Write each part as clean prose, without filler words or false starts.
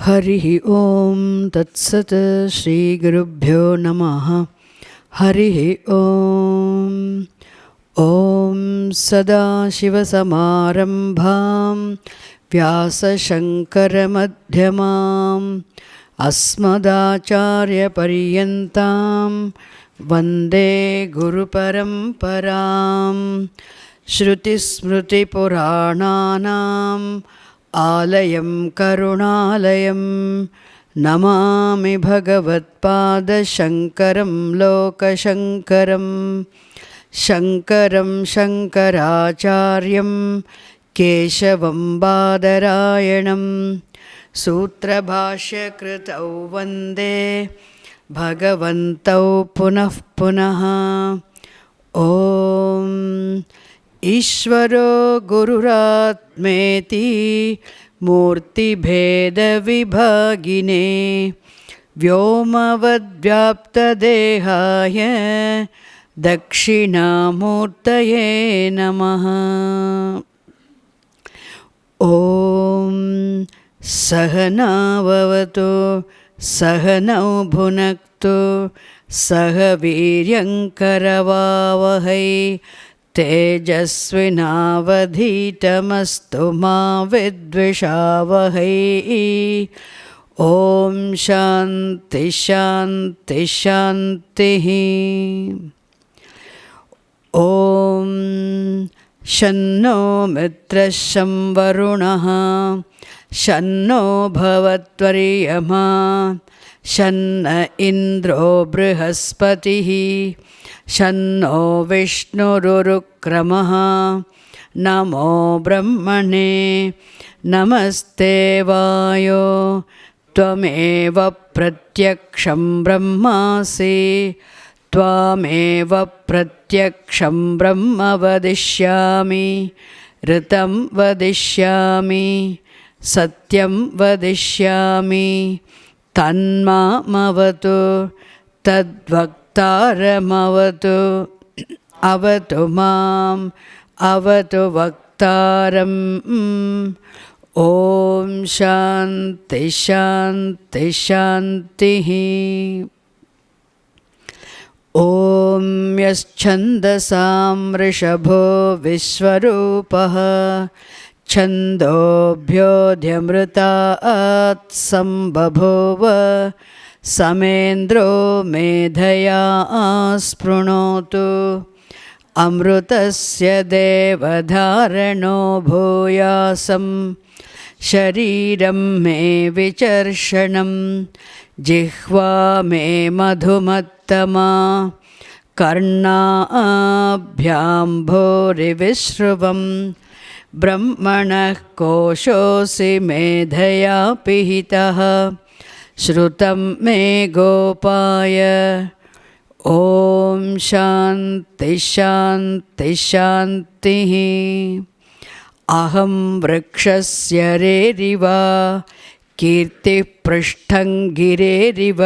हरिः ओं तत्सत् श्रीगुरुभ्यो नमः। हरिः ओं। ॐ सदाशिवसमारम्भां व्यासशङ्करमध्यमाम् अस्मदाचार्यपर्यन्तां वन्दे गुरुपरम्परां। श्रुतिस्मृतिपुराणानाम् आलयं करुणालयं नमामि भगवत्पादशङ्करं लोकशङ्करं। शङ्करं शङ्कराचार्यं केशवं बादरायणं सूत्रभाष्यकृतौ वन्दे भगवन्तौ पुनः पुनः। ॐ ईश्वरो गुरुरात्मेति मूर्तिभेदविभागिने व्योमवद्व्याप्तदेहाय दक्षिणामूर्तये नमः। ॐ सहना भवतु सहनौ भुनक्तु सह वीर्यङ्करवावहै तेजस्विनावधीतमस्तु मा विद्विषावहै। ॐ शान्ति शान्ति शान्तिः। ॐ शन्नो मित्रः शं वरुणः शन्नो भवत्वर्यमा शन्न इन्द्रो बृहस्पतिः शन्नो विष्णुरुक्रमः। नमो ब्रह्मणे नमस्ते वायो त्वमेव प्रत्यक्षं ब्रह्मासि त्वामेव प्रत्यक्षं ब्रह्म वदिष्यामि ऋतं वदिष्यामि सत्यं वदिष्यामि तन्मामवतु तद्वक्तारमवतु। अवतु माम् अवतु वक्तारम्। ॐ शान्ति शान्ति शान्तिः। ॐ यश्छन्दसां वृषभो विश्वरूपः छन्दोभ्योऽध्यमृतात् सम्बभूव समेन्द्रो मेधया स्पृणोतु। अमृतस्य देवधारणो भूयासं शरीरं मे विचर्षणं जिह्वा मे मधुमत्तमा कर्णाभ्यां भूरिविश्रुवं ब्रह्मणः कोशोऽसि मेधया पिहितः श्रुतं मे गोपाय। ॐ शान्ति शान्ति शान्तिः। अहं वृक्षस्य रेरिव कीर्तिः पृष्ठं गिरेरिव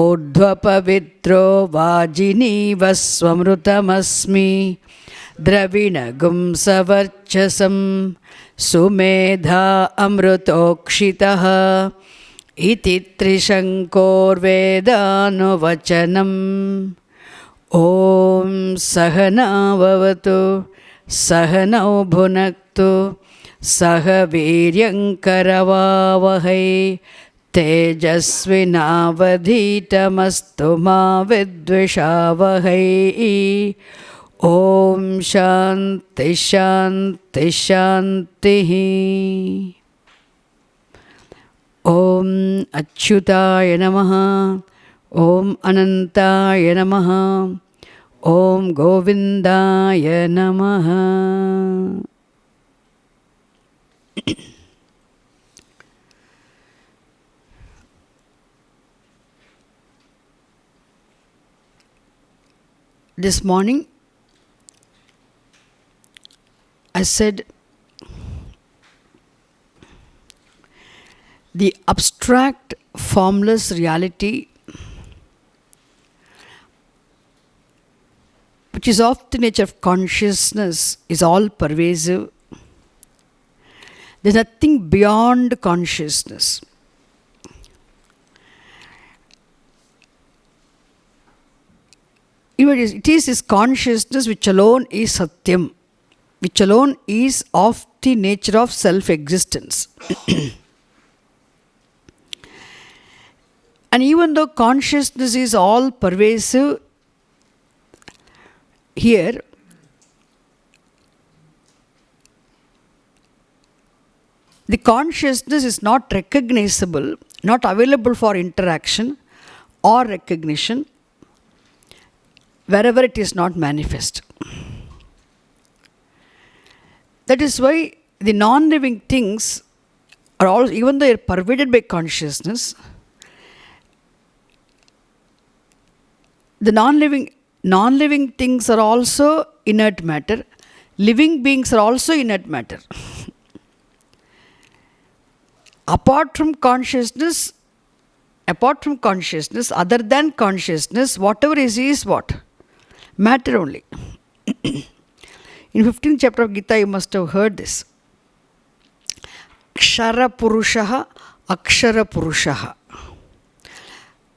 ऊर्ध्वपवित्रो वाजिनीव स्वमृतमस्मि द्रविणगुं सवर्चसं सुमेधा अमृतोक्षितः इति त्रिशङ्कोर्वेदानुवचनम्। ॐ सहना भवतु सहनौ भुनक्तु सह वीर्यङ्करवावहै तेजस्विनावधीतमस्तु मा विद्विषावहै। ॐ शान्ति शान्ति शान्तिः। ॐ अच्युताय नमः। ॐ अनन्ताय नमः। ॐ गोविन्दाय नमः। This morning I said the abstract formless reality which is of the nature of consciousness is all pervasive. There's nothing beyond consciousness. It is this consciousness which alone is Satyam, which alone is of the nature of self-existence. And even though consciousness is all pervasive, here the consciousness is not recognizable, not available for interaction or recognition wherever it is not manifest. That is why the non-living things are all, even though they are pervaded by consciousness, the non-living things are also inert matter. Living beings are also inert matter. Apart from consciousness, other than consciousness, whatever is what? Matter only. In 15th chapter of Gita, you must have heard this. Kshara Purushaha, Akshara Purushaha.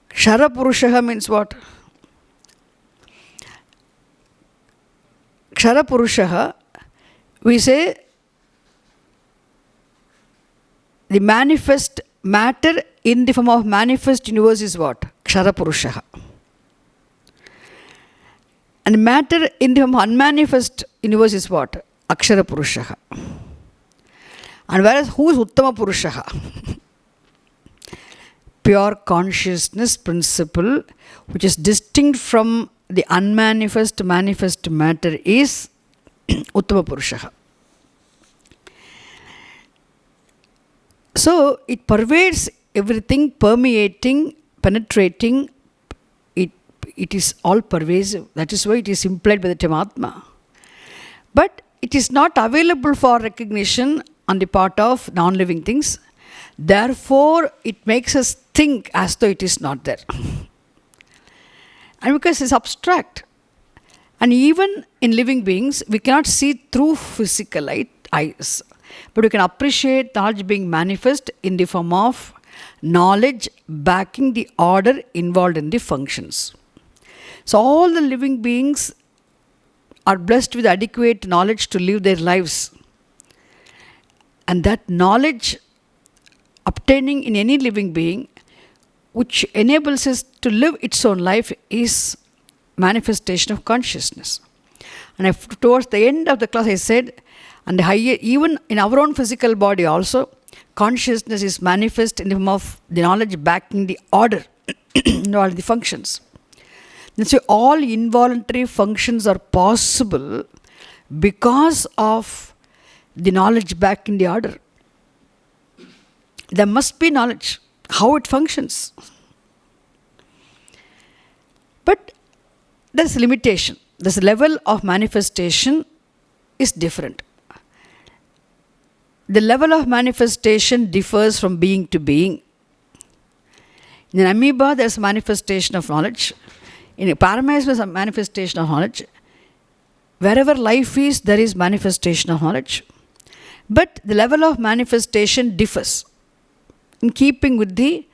Kshara Purushaha means what? Kshara Purushaha, we say the manifest matter in the form of manifest universe is what? Kshara Purushaha. And matter in the form of unmanifest universe is what? Akshara Purushaha. And whereas who is Uttama Purushaha? Pure consciousness principle, which is distinct from the unmanifest manifest matter, is Uttama Purushaha. So it pervades everything, permeating, penetrating. It is all pervasive. That is why it is implied by the term Atma. But it is not available for recognition on the part of non-living things. Therefore, it makes us think as though it is not there. And because it's abstract. And even in living beings, we cannot see through physical eyes. But we can appreciate knowledge being manifest in the form of knowledge backing the order involved in the functions. So all the living beings are blessed with adequate knowledge to live their lives. And that knowledge obtaining in any living being, which enables us to live its own life, is manifestation of consciousness. And towards the end of the class I said, and higher, even in our own physical body also, consciousness is manifest in the form of the knowledge backing the order, all the functions. And so all involuntary functions are possible because of the knowledge back in the order. There must be knowledge, how it functions. But there's a limitation. This level of manifestation is different. The level of manifestation differs from being to being. In an amoeba, there's a manifestation of knowledge. In a paramecium, there's a manifestation of knowledge. Wherever life is, there is manifestation of knowledge. But the level of manifestation differs in keeping with the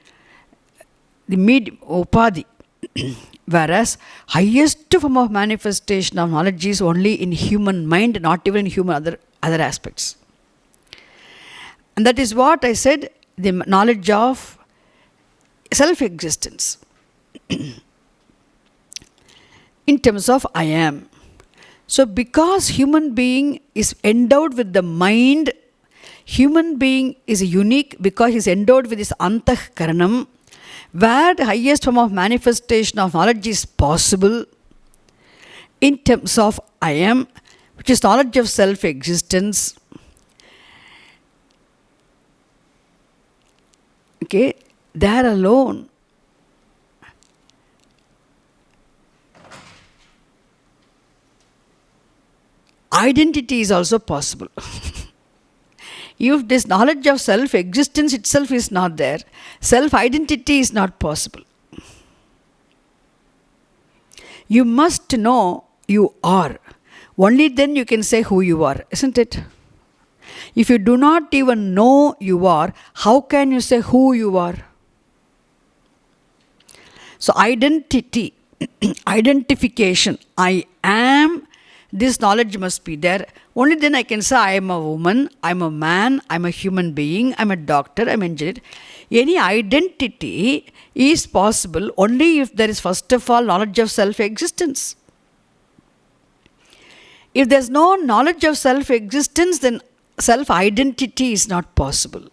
medium, upadhi. Whereas highest form of manifestation of knowledge is only in human mind, not even in human other aspects. And that is what I said, the knowledge of self-existence. In terms of I am. So because human being is endowed with the mind, human being is unique because he is endowed with this antah-karanam, where the highest form of manifestation of knowledge is possible in terms of I am, which is knowledge of self-existence. Okay, there alone, identity is also possible. If this knowledge of self-existence itself is not there, self-identity is not possible. You must know you are. Only then you can say who you are, isn't it? If you do not even know you are, how can you say who you are? So identity identification. I am, this knowledge must be there. Only then I can say I am a woman, I am a man, I am a human being, I am a doctor, I am an engineer. Any identity is possible only if there is first of all knowledge of self-existence. If there is no knowledge of self-existence, then self-identity is not possible.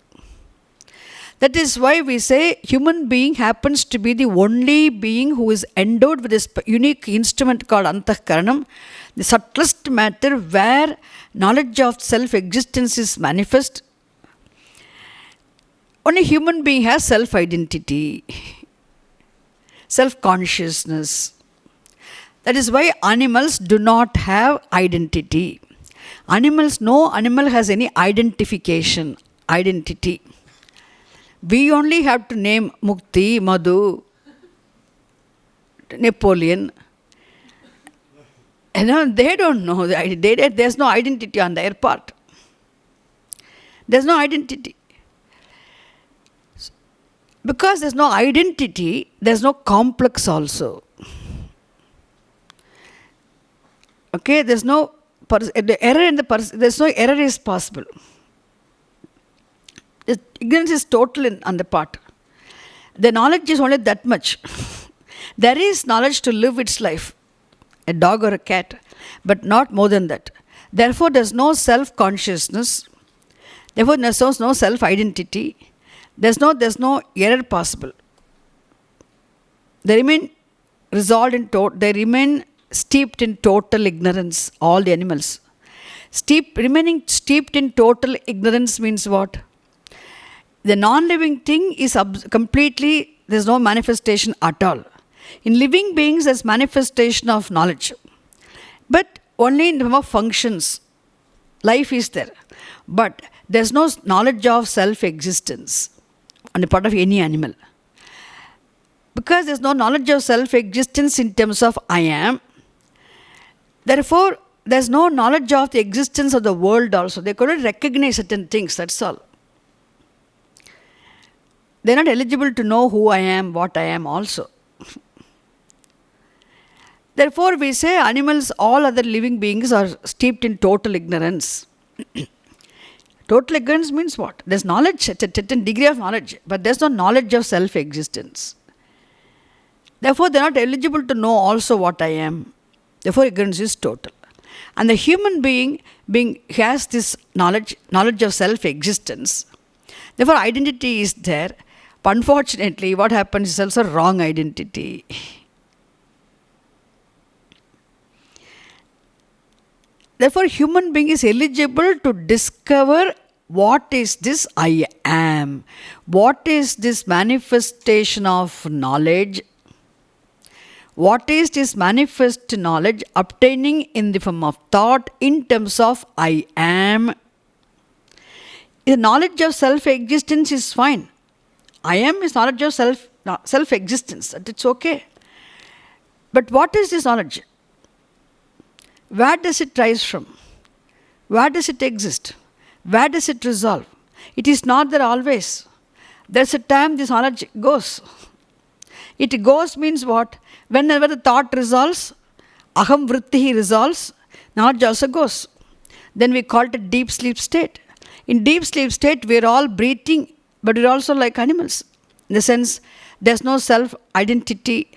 That is why we say human being happens to be the only being who is endowed with this unique instrument called Antahkaranam, the subtlest matter where knowledge of self-existence is manifest. Only human being has self-identity, self-consciousness. That is why animals do not have identity. No animal has any identity. We only have to name Mukti, Madhu, Napoleon. They don't know. There's no identity on their part. There's no identity. Because there's no identity, there's no complex also. Okay, there's no error in the person. There's no error is possible. Ignorance is total on the part. The knowledge is only that much. There is knowledge to live its life, a dog or a cat, but not more than that. Therefore, there's no self-consciousness. Therefore, there's no self-identity. There's no error possible. They remain they remain steeped in total ignorance, all the animals. Remaining steeped in total ignorance means what? The non-living thing is completely, there's no manifestation at all. In living beings, there's manifestation of knowledge. But only in the form of functions. Life is there. But there's no knowledge of self-existence on the part of any animal. Because there's no knowledge of self-existence in terms of I am, therefore, there's no knowledge of the existence of the world also. They couldn't recognize certain things, that's all. They're not eligible to know who I am, what I am also. Therefore, we say animals, all other living beings are steeped in total ignorance. Total ignorance means what? There's knowledge, a certain degree of knowledge, but there's no knowledge of self-existence. Therefore, they're not eligible to know also what I am. Therefore, ignorance is total. And the human being has this knowledge of self-existence. Therefore, identity is there. But unfortunately, what happens is also wrong identity. Therefore, human being is eligible to discover what is this I am. What is this manifestation of knowledge? What is this manifest knowledge obtaining in the form of thought in terms of I am? The knowledge of self-existence is fine. I am is knowledge of self-existence. It's okay. But what is this knowledge? Where does it rise from? Where does it exist? Where does it resolve? It is not there always. There's a time this knowledge goes. It goes means what? Whenever the thought resolves, aham vritti resolves, knowledge also goes. Then we call it a deep sleep state. In deep sleep state, we are all breathing, but we're also like animals. In the sense, there's no self-identity.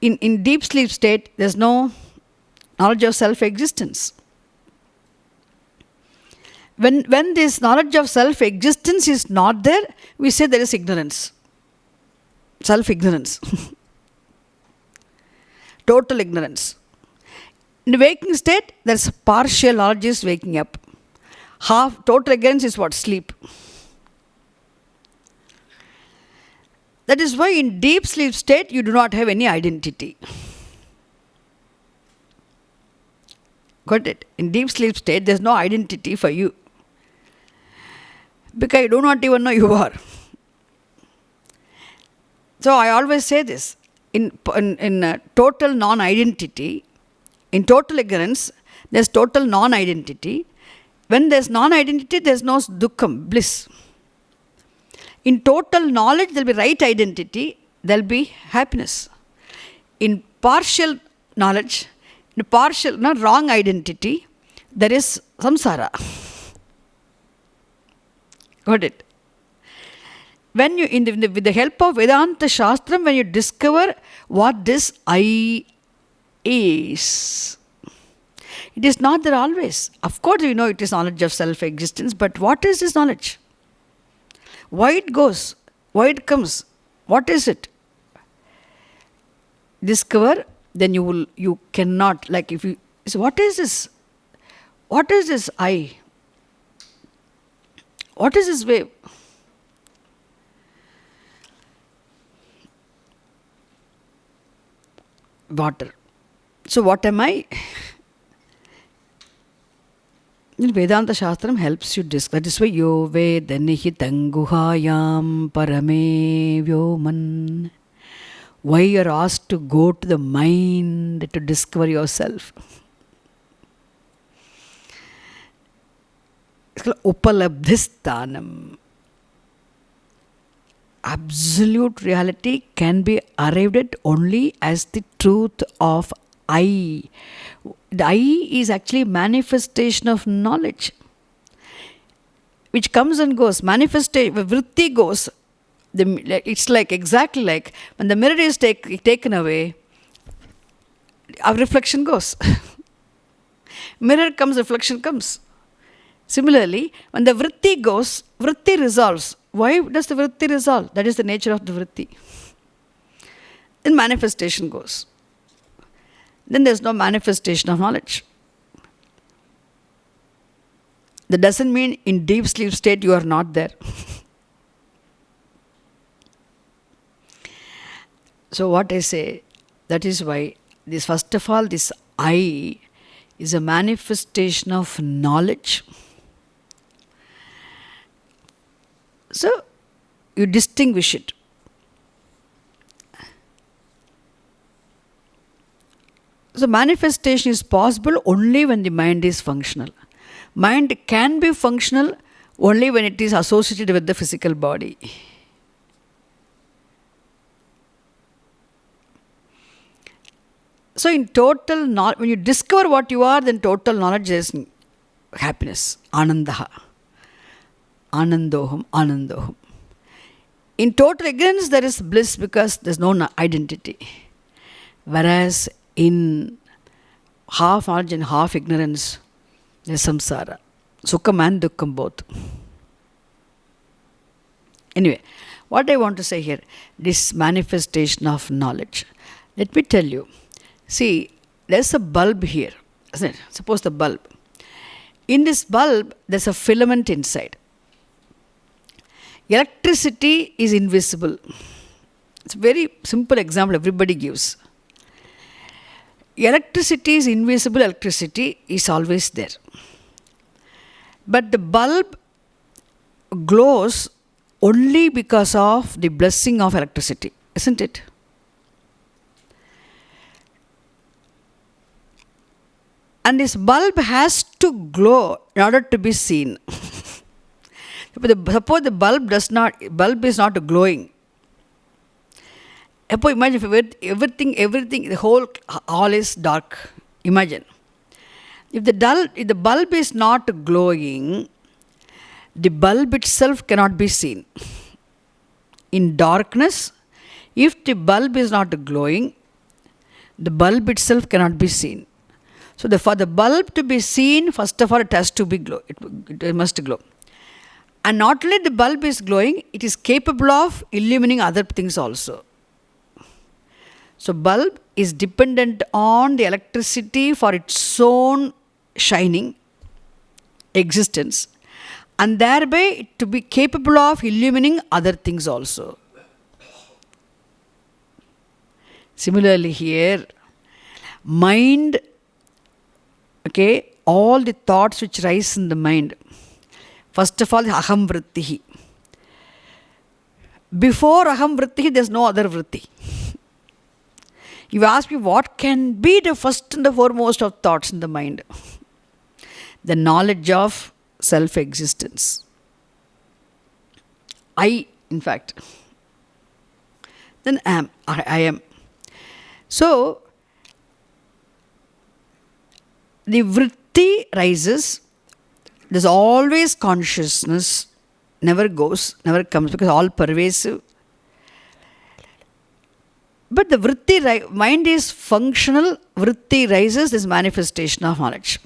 In deep sleep state, there's no knowledge of self-existence. When this knowledge of self-existence is not there, we say there is ignorance. Self-ignorance. Total ignorance. In the waking state, there's partial knowledge is waking up. Total ignorance is what? Sleep. That is why in deep sleep state, you do not have any identity. Got it? In deep sleep state, there's no identity for you. Because you do not even know you are. So I always say this. In total non-identity, in total ignorance, there's total non-identity. When there's non-identity, there's no dukkham, bliss. In total knowledge, there'll be right identity, there'll be happiness. In partial knowledge, in partial, not wrong identity, there is samsara. Got it? When you, with the help of Vedanta Shastram, when you discover what this I is, it is not there always. Of course, you know it is knowledge of self-existence, but what is this knowledge? Why it goes? Why it comes? What is it? Discover, then you cannot, like if you, so what is this? What is this I? What is this wave? Water. So what am I? Vedanta Shastram helps you discover. That is why yo vedanihi tanguhayam parame vyoman. Why you are asked to go to the mind to discover yourself. It's called upalabdhistanam. Absolute reality can be arrived at only as the truth of I. The I is actually manifestation of knowledge, which comes and goes. Manifestation, vritti goes. It's like exactly like when the mirror is taken away, our reflection goes. Mirror comes, reflection comes. Similarly, when the vritti goes, vritti resolves. Why does the vritti resolve? That is the nature of the vritti. Then manifestation goes. Then there is no manifestation of knowledge. That doesn't mean in deep sleep state you are not there. So what I say, that is why this, first of all, this I is a manifestation of knowledge. So you distinguish it. So manifestation is possible only when the mind is functional. Mind can be functional only when it is associated with the physical body. So in total, when you discover what you are, then total knowledge is happiness, anandaha. Anandoham, anandoham. In total ignorance, there is bliss because there is no identity. Whereas in half knowledge and half ignorance, there is samsara. Sukham and dukkham both. Anyway, what I want to say here, this manifestation of knowledge. Let me tell you. See, there's a bulb here, isn't it? Suppose the bulb. In this bulb, there's a filament inside. Electricity is invisible. It's a very simple example everybody gives. Electricity is invisible, electricity is always there. But the bulb glows only because of the blessing of electricity, isn't it? And this bulb has to glow in order to be seen. Suppose the bulb is not glowing. Imagine if everything, the whole hall is dark. Imagine. If the bulb is not glowing, the bulb itself cannot be seen. In darkness, if the bulb is not glowing, the bulb itself cannot be seen. So for the bulb to be seen, first of all, it has to be glow. It must glow. And not only the bulb is glowing, it is capable of illumining other things also. So bulb is dependent on the electricity for its own shining existence, and thereby to be capable of illumining other things also. Similarly here, mind, all the thoughts which rise in the mind, first of all, aham vrittihi. Before aham vrittihi, there is no other vritti. You ask me what can be the first and the foremost of thoughts in the mind? The knowledge of self-existence. I, in fact. Then I am. So, the vritti rises. There's always consciousness, never goes, never comes, because all pervasive. But the vritti, mind is functional, vritti rises, this manifestation of knowledge.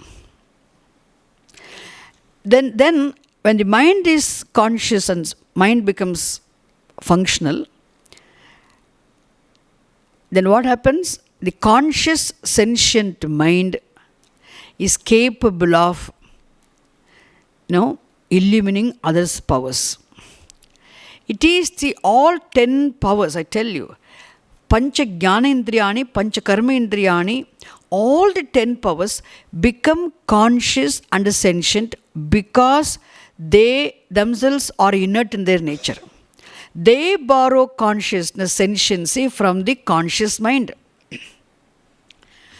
Then when the mind is conscious and mind becomes functional, then what happens? The conscious sentient mind is capable of illumining others' powers. It is the all 10 powers, I tell you. Pancha Jnanendriyani, Pancha Karmendriyani, all the 10 powers become conscious and sentient because they themselves are inert in their nature. They borrow consciousness, sentiency from the conscious mind.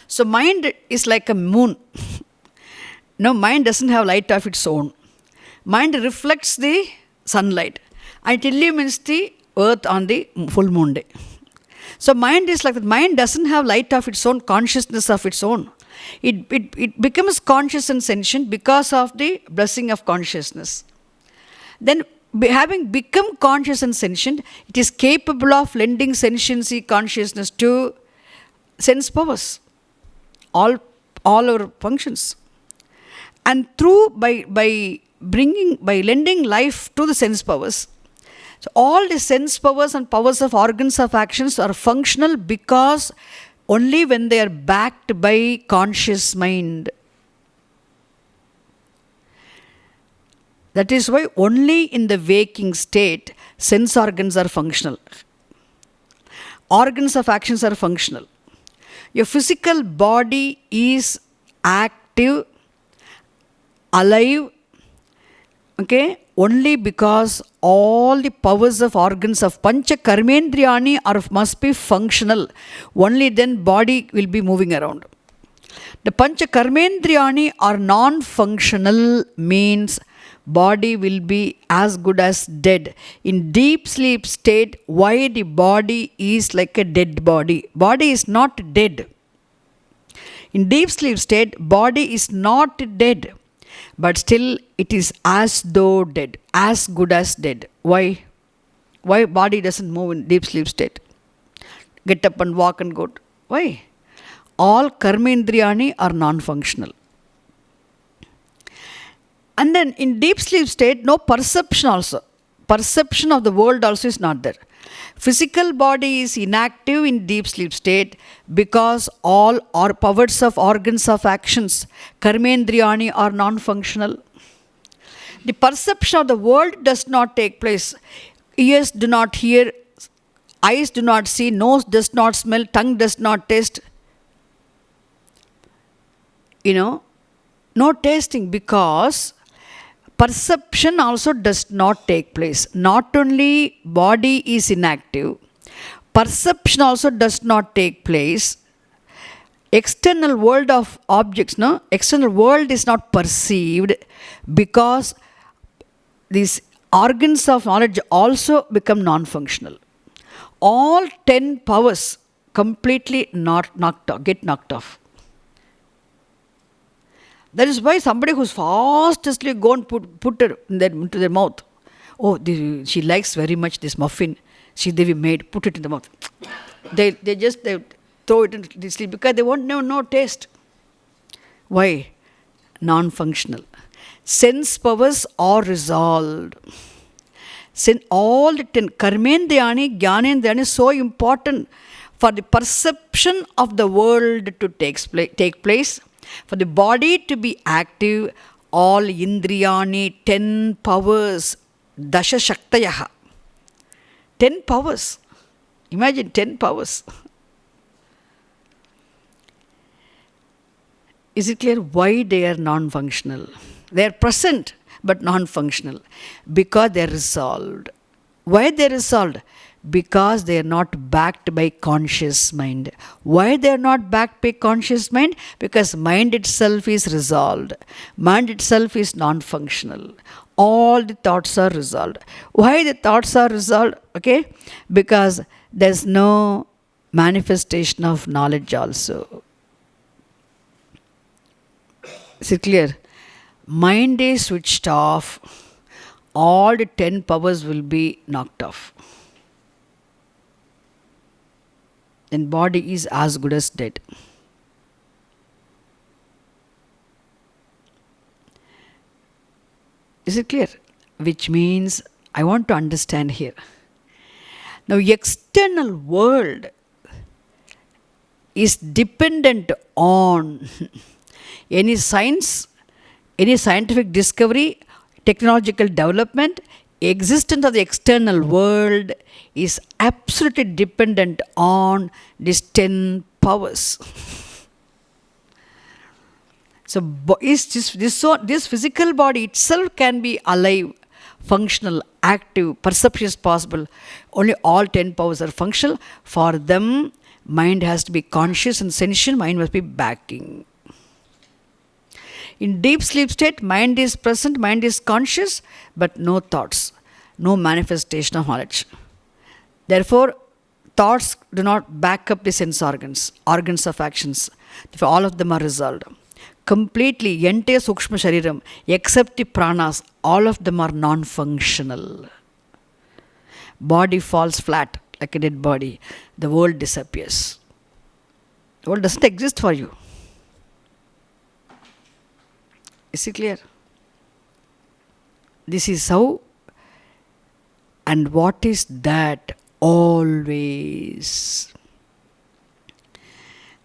So mind is like a moon. No, mind doesn't have light of its own. Mind reflects the sunlight and it illumines the earth on the full moon day. So mind is like that. Mind doesn't have light of its own, consciousness of its own. It becomes conscious and sentient because of the blessing of consciousness. Then having become conscious and sentient, it is capable of lending sentiency, consciousness to sense powers, all our functions. And by lending life to the sense powers, so all the sense powers and powers of organs of actions are functional because only when they are backed by conscious mind. That is why only in the waking state sense organs are functional. Organs of actions are functional. Your physical body is active, alive, okay, only because all the powers of organs of Pancha Karmendriyani must be functional. Only then body will be moving around. The Pancha Karmendriyani are non-functional means body will be as good as dead. In deep sleep state, why the body is like a dead body? Body is not dead. In deep sleep state, body is not dead. But still it is as though dead, as good as dead. Why? Why body doesn't move in deep sleep state? Get up and walk and go. Why? All karmendriyani are non-functional. And then in deep sleep state, no perception also. Perception of the world also is not there. Physical body is inactive in deep sleep state because all our powers of organs of actions, karmendriyani, are non-functional. The perception of the world does not take place. Ears do not hear, eyes do not see, nose does not smell, tongue does not taste. No tasting because perception also does not take place. Not only body is inactive, perception also does not take place. External world of objects, external world is not perceived because these organs of knowledge also become non-functional. All 10 powers completely get knocked off. That is why somebody who's fastly gone put it into their mouth. Oh, she likes very much this muffin. They made, put it in the mouth. They throw it into the sleep because they won't know no taste. Why? Non-functional. Sense powers are resolved. All the 10 karmendriyani, jnanendriyani is so important for the perception of the world to take place. For the body to be active, all indriyani, 10 powers, dasha shaktayaha. 10 powers. Imagine 10 powers. Is it clear why they are non-functional? They are present but non-functional because they are resolved. Why they are resolved? Because they are not backed by conscious mind. Why they are not backed by conscious mind? Because mind itself is resolved. Mind itself is non-functional. All the thoughts are resolved. Why the thoughts are resolved? Okay? Because there is no manifestation of knowledge also. Is it clear? Mind is switched off, all the 10 powers will be knocked off. Then body is as good as dead. Is it clear? Which means I want to understand here. Now, external world is dependent on any science, any scientific discovery, technological development. Existence of the external world is absolutely dependent on these 10 powers. So, this physical body itself can be alive, functional, active, perception is possible. Only all 10 powers are functional. For them, mind has to be conscious and sentient, mind must be backing. In deep sleep state, mind is present, mind is conscious, but no thoughts, no manifestation of knowledge. Therefore, thoughts do not back up the sense organs of actions. Therefore, all of them are resolved. Completely, entire Sukshma Shariram, except the pranas, all of them are non-functional. Body falls flat like a dead body. The world disappears. The world doesn't exist for you. Is it clear? This is how, and what is that? Always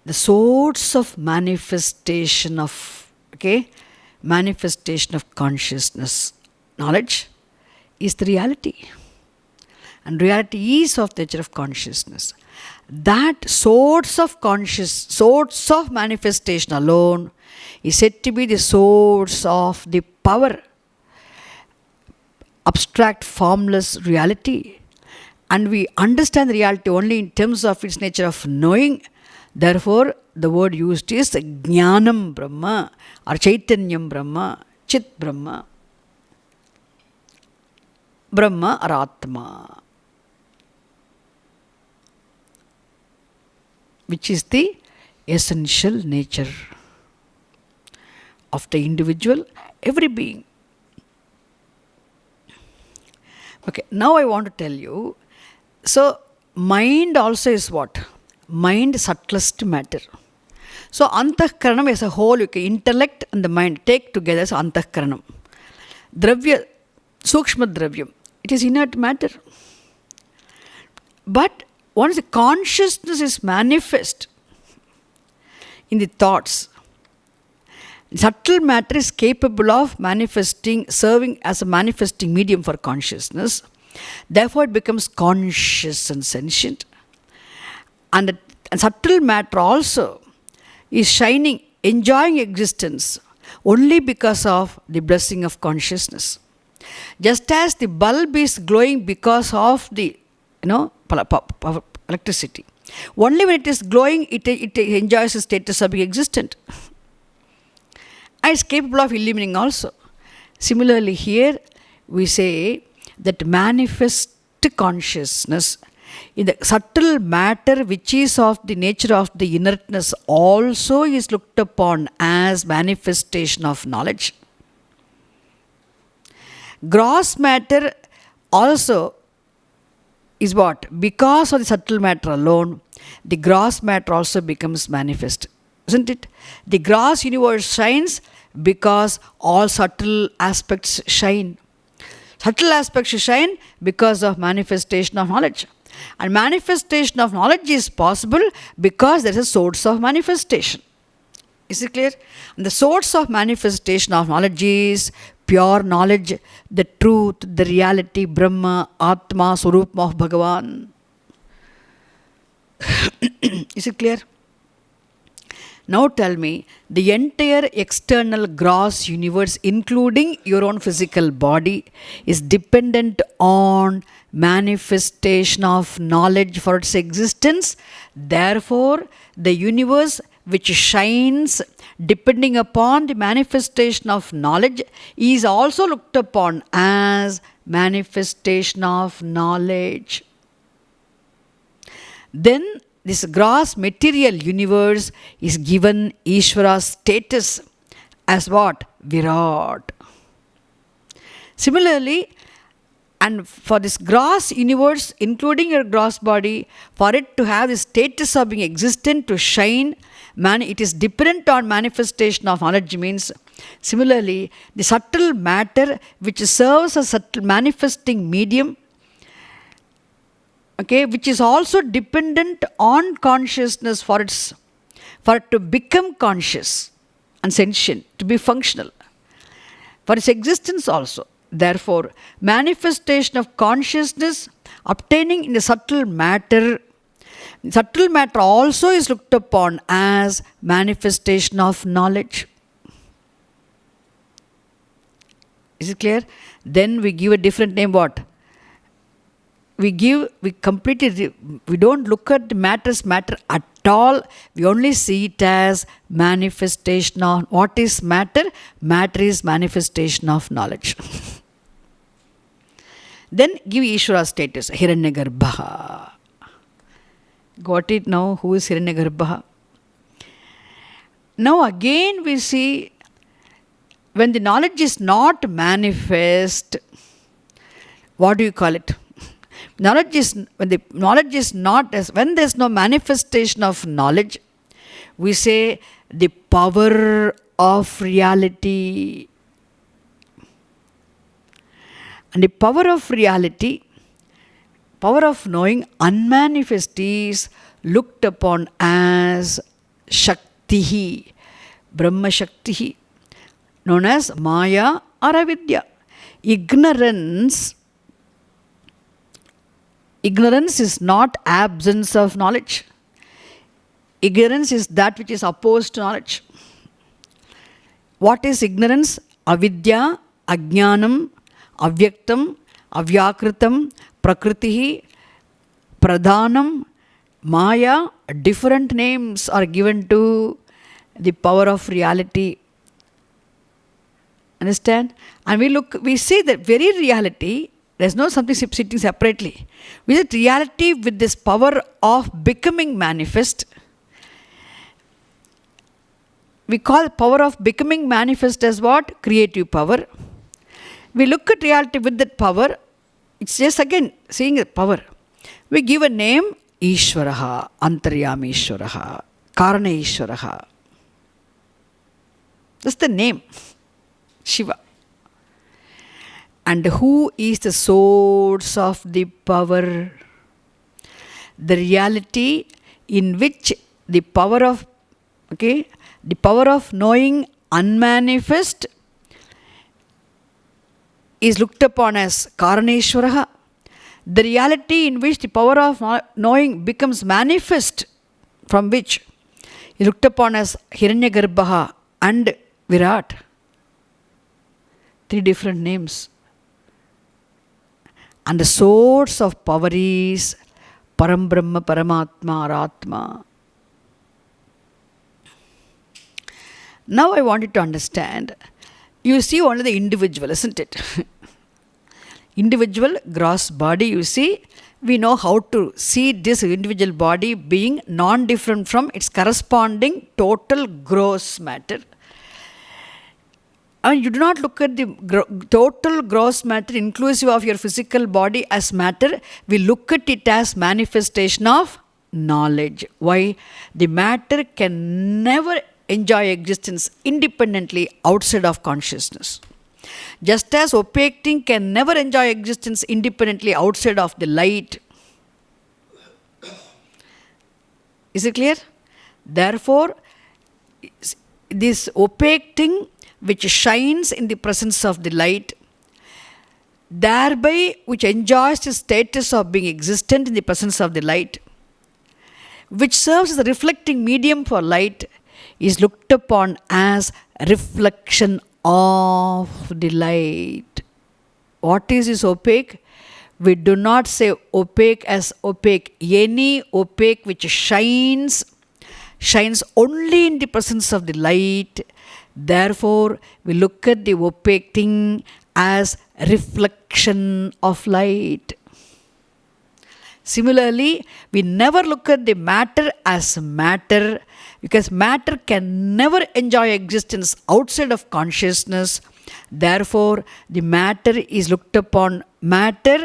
the source of manifestation of consciousness, knowledge, is the reality. And reality is of the nature of consciousness. That source of manifestation alone is said to be the source of the power, abstract, formless reality. And we understand reality only in terms of its nature of knowing. Therefore, the word used is Jnanam Brahma or Chaitanyam Brahma, Chit Brahma, Brahma or Atma, which is the essential nature of the individual, every being. Okay, now I want to tell you, so mind also is what? Mind, subtlest matter. So Antahkaranam as a whole, intellect and the mind take together as Antahkaranam. Dravya, Sukshma Dravyam, it is inert matter. But once the consciousness is manifest in the thoughts, subtle matter is capable of manifesting, serving as a manifesting medium for consciousness. Therefore, it becomes conscious and sentient. And subtle matter also is shining, enjoying existence only because of the blessing of consciousness. Just as the bulb is glowing because of the electricity. Only when it is glowing, it enjoys the status of being existent. And it's capable of illuminating also. Similarly, here we say that manifest consciousness in the subtle matter which is of the nature of the inertness also is looked upon as manifestation of knowledge. Gross matter also is what? Because of the subtle matter alone, the gross matter also becomes manifest. Isn't it? The gross universe shines because all subtle aspects shine. Subtle aspects shine because of manifestation of knowledge. And manifestation of knowledge is possible because there is a source of manifestation. Is it clear? And the source of manifestation of knowledge is pure knowledge, the truth, the reality, Brahma, Atma, Swarupam of Bhagavan. Is it clear? Now tell me, the entire external gross universe, including your own physical body, is dependent on manifestation of knowledge for its existence. Therefore, the universe which shines depending upon the manifestation of knowledge is also looked upon as manifestation of knowledge. Then this gross material universe is given Ishvara's status as what? Virat. Similarly, and for this gross universe, including your gross body, for it to have the status of being existent, to shine, it is dependent on manifestation of knowledge. Means, similarly, the subtle matter which serves as subtle manifesting medium, okay, which is also dependent on consciousness for it to become conscious and sentient, to be functional, for its existence also. Therefore, manifestation of consciousness obtaining in the subtle matter also is looked upon as manifestation of knowledge. Is it clear? Then we give a different name. What? We don't look at the matter at all. We only see it as manifestation of what is matter. Matter is manifestation of knowledge. Then give Ishvara status, Hiranyagarbha. Got it now? Who is Hiranyagarbha? Now again we see, when the knowledge is not manifest, what do you call it? When there's no manifestation of knowledge, we say the power of reality. And the power of reality, power of knowing unmanifest, is looked upon as Shakti, Brahma Shakti, known as Maya or Avidya. Ignorance is not absence of knowledge. Ignorance is that which is opposed to knowledge. What is ignorance? Avidya, Ajnanam, Avyaktam, Avyakritam, Prakriti, Pradhanam, Maya. Different names are given to the power of reality. Understand? And we see that very reality, there's no something sitting separately. We see reality with this power of becoming manifest. We call the power of becoming manifest as what? Creative power. We look at reality with that power. It's just again seeing the power. We give a name, Ishvaraha, Antaryami Ishvaraha, Karana Ishvaraha. That's the name, Shiva. And who is the source of the power? The reality in which the power of knowing unmanifest is looked upon as Karaneshwaraha. The reality in which the power of knowing becomes manifest, from which is looked upon as Hiranyagarbha and Virat. 3 different names. And the source of power is Param Brahma, Paramatma or Atma. Now I want you to understand. You see only the individual, isn't it? Individual gross body, you see. We know how to see this individual body being non-different from its corresponding total gross matter. And you do not look at the total gross matter inclusive of your physical body as matter. We look at it as manifestation of knowledge. Why? The matter can never enjoy existence independently outside of consciousness. Just as opaque thing can never enjoy existence independently outside of the light. Is it clear? Therefore, this opaque thing which shines in the presence of the light, thereby which enjoys the status of being existent in the presence of the light, which serves as a reflecting medium for light, is looked upon as reflection of the light. What is this opaque? We do not say opaque as opaque. Any opaque which shines only in the presence of the light. Therefore, we look at the opaque thing as reflection of light. Similarly, we never look at the matter as matter, because matter can never enjoy existence outside of consciousness. Therefore, the matter is looked upon, matter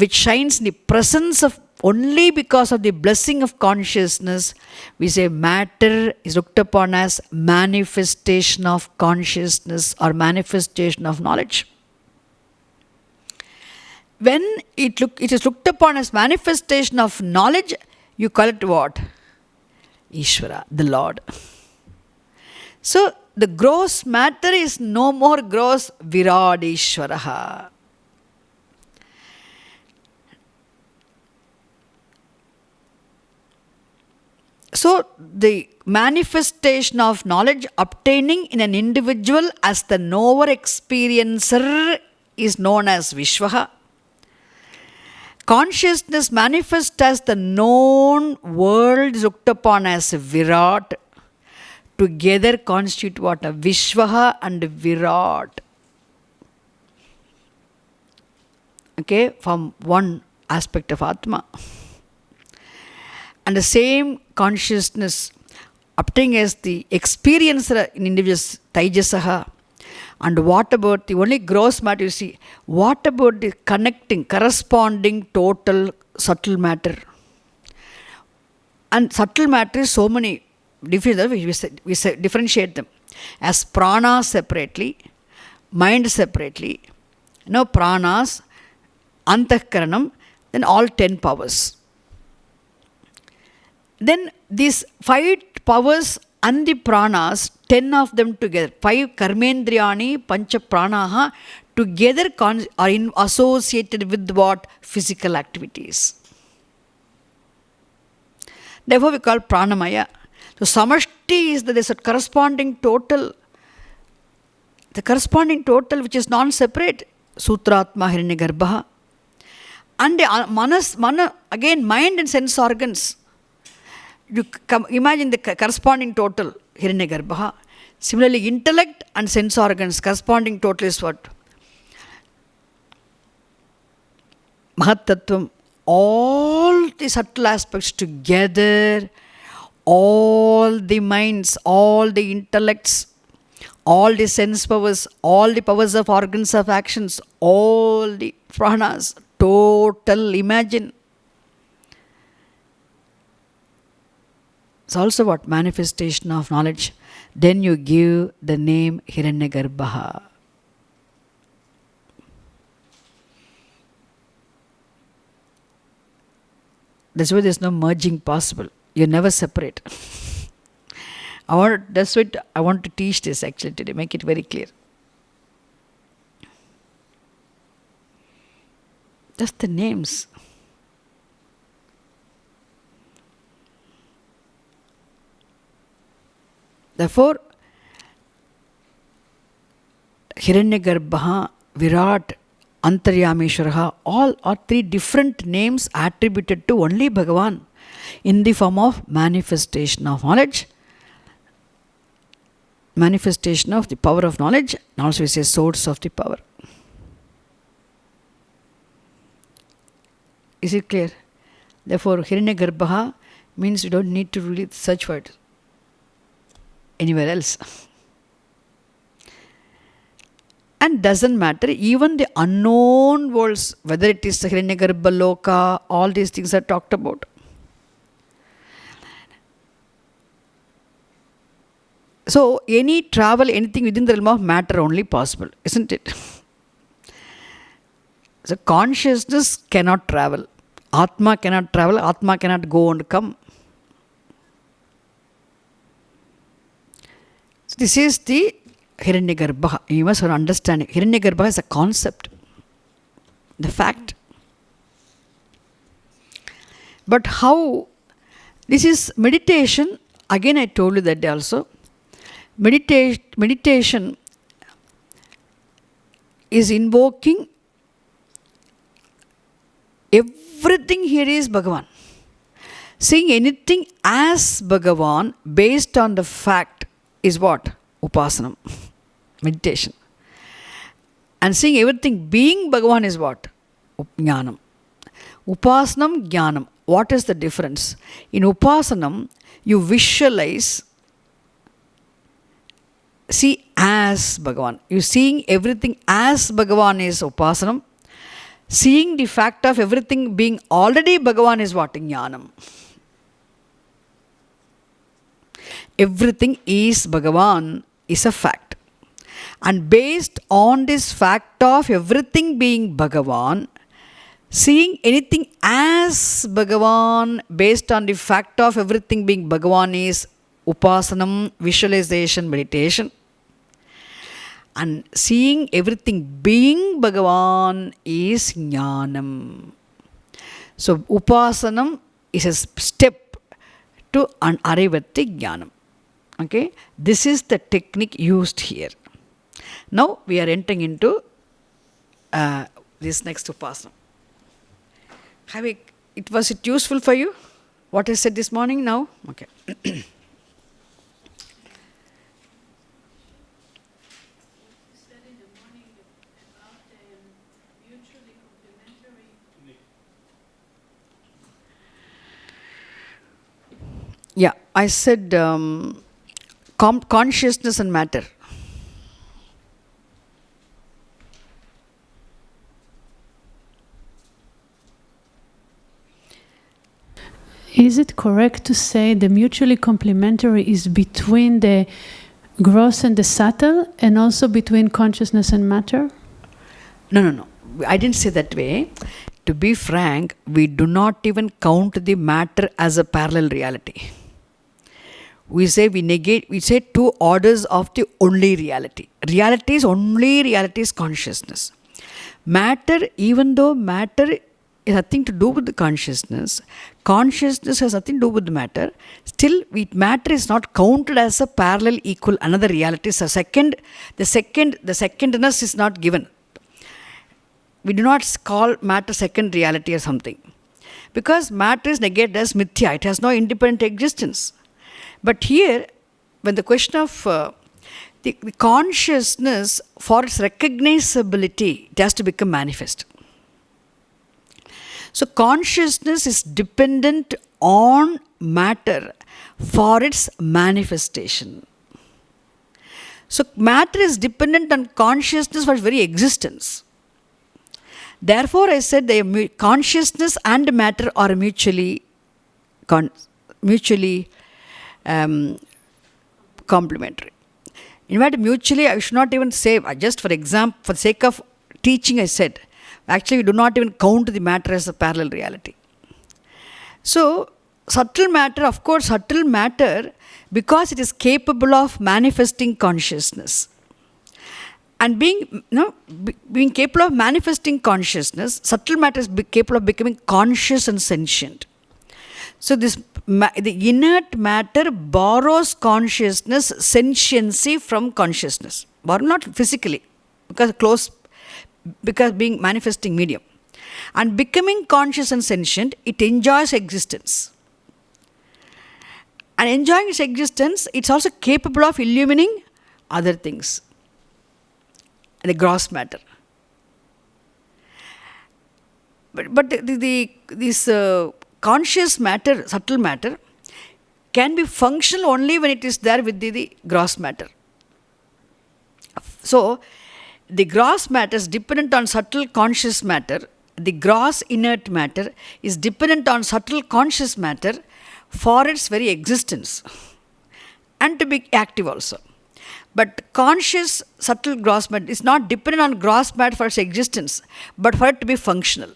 which shines in the presence of only because of the blessing of consciousness. We say matter is looked upon as manifestation of consciousness or manifestation of knowledge. When it is looked upon as manifestation of knowledge, you call it what? Ishvara, the Lord. So the gross matter is no more gross Virad Ishvaraha. So the manifestation of knowledge obtaining in an individual as the knower experiencer is known as Vishwaha. Consciousness manifest as the known world is looked upon as Virat. Together constitute what? A Vishwaha and Virat. Okay, from one aspect of Atma. And the same consciousness obtaining as the experiencer in individuals, Taijasaha. And what about the only gross matter you see? What about the connecting, corresponding total subtle matter? And subtle matter is so many different, we differentiate them as prana separately, mind separately, pranas, antahkaranam, then all 10 powers. Then these 5 powers and the pranas, 10 of them together, 5 karmendriyani, pancha pranaha, together are associated with what? Physical activities. Therefore we call pranamaya. So samashti is there's a corresponding total. The corresponding total which is non-separate, sutratma hiranyagarbha. And the again mind and sense organs. You imagine the corresponding total, Hiranyagarbha. Similarly, intellect and sense organs, corresponding total is what? Mahatattvam. All the subtle aspects together, all the minds, all the intellects, all the sense powers, all the powers of organs of actions, all the pranas, total, imagine. It's also what? Manifestation of knowledge. Then you give the name Hiranyagarbha. That's why there's no merging possible. You never separate. That's what I want to teach this actually today, make it very clear. Just the names. Therefore, Hiranyagarbha, Virat, Antaryameshwaraha, all are 3 different names attributed to only Bhagavan in the form of manifestation of knowledge, manifestation of the power of knowledge, and also we say source of the power. Is it clear? Therefore, Hiranyagarbha means you don't need to really search for it anywhere else. And doesn't matter, even the unknown worlds, whether it is Hiranyagarbha Loka, all these things are talked about. So, any travel, anything within the realm of matter only possible, isn't it? So, consciousness cannot travel. Atma cannot travel, Atma cannot go and come. So this is the Hiranyagarbha. You must understand it. Hiranyagarbha is a concept, the fact. But how? This is meditation. Again, I told you that day also. Meditation is invoking everything here is Bhagavan. Seeing anything as Bhagavan based on the fact is what? Upasanam, meditation. And seeing everything being Bhagavan is what? Jnanam. Upasanam, Jnanam. What is the difference? In Upasanam, you visualize, see as Bhagavan. You seeing everything as Bhagavan is Upasanam. Seeing the fact of everything being already Bhagavan is what? Jnanam. Everything is Bhagavan is a fact. And based on this fact of everything being Bhagavan, seeing anything as Bhagavan based on the fact of everything being Bhagavan is Upasanam, visualization, meditation. And seeing everything being Bhagavan is Jnanam. So Upasanam is a step to arrive at the Jnanam. Okay, this is the technique used here. Now we are entering into this next Upasana. Was it useful for you? What I said this morning now? Okay. Yeah, I said consciousness and matter. Is it correct to say the mutually complementary is between the gross and the subtle, and also between consciousness and matter? No. I didn't say that way. To be frank, we do not even count the matter as a parallel reality. We say two orders of the only reality. Reality is consciousness. Matter, even though matter has nothing to do with the consciousness has nothing to do with the matter, still matter is not counted as a parallel equal another reality. So the secondness is not given. We do not call matter second reality or something, because matter is negated as mithya. It has no independent existence. But here, when the question of the consciousness, for its recognizability, it has to become manifest. So consciousness is dependent on matter for its manifestation. So matter is dependent on consciousness for its very existence. Therefore, I said the consciousness and matter are mutually complementary. In fact, mutually, I should not even say, just for example, for the sake of teaching, I said, actually, we do not even count the matter as a parallel reality. So, subtle matter, because it is capable of manifesting consciousness. And being capable of manifesting consciousness, subtle matter is capable of becoming conscious and sentient. So the inert matter borrows consciousness, sentiency from consciousness. But not physically, because being manifesting medium. And becoming conscious and sentient, it enjoys existence. And enjoying its existence, it's also capable of illumining other things. The gross matter. But this conscious matter, subtle matter, can be functional only when it is there with the gross matter. So, the gross matter is dependent on subtle conscious matter. The gross inert matter is dependent on subtle conscious matter for its very existence and to be active also. But conscious subtle gross matter is not dependent on gross matter for its existence, but for it to be functional.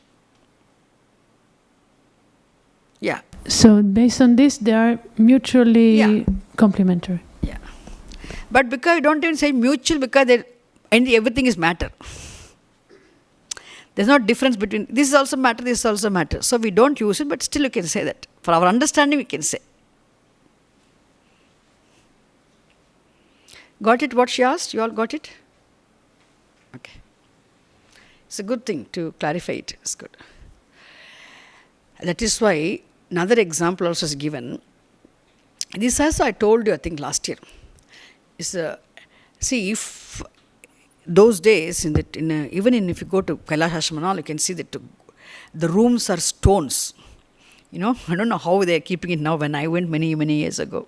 Yeah. So based on this, they are mutually complementary. Yeah. But because I don't even say mutual, because everything is matter. There's no difference between this is also matter, this is also matter. So we don't use it, but still you can say that. For our understanding, we can say. Got it what she asked? You all got it? Okay. It's a good thing to clarify it. It's good. That is why another example also is given. This also I told you, I think, last year. See, if those days, even if you go to Kailash Ashram and all, you can see that The rooms are stones. I don't know how they are keeping it now. When I went many, many years ago.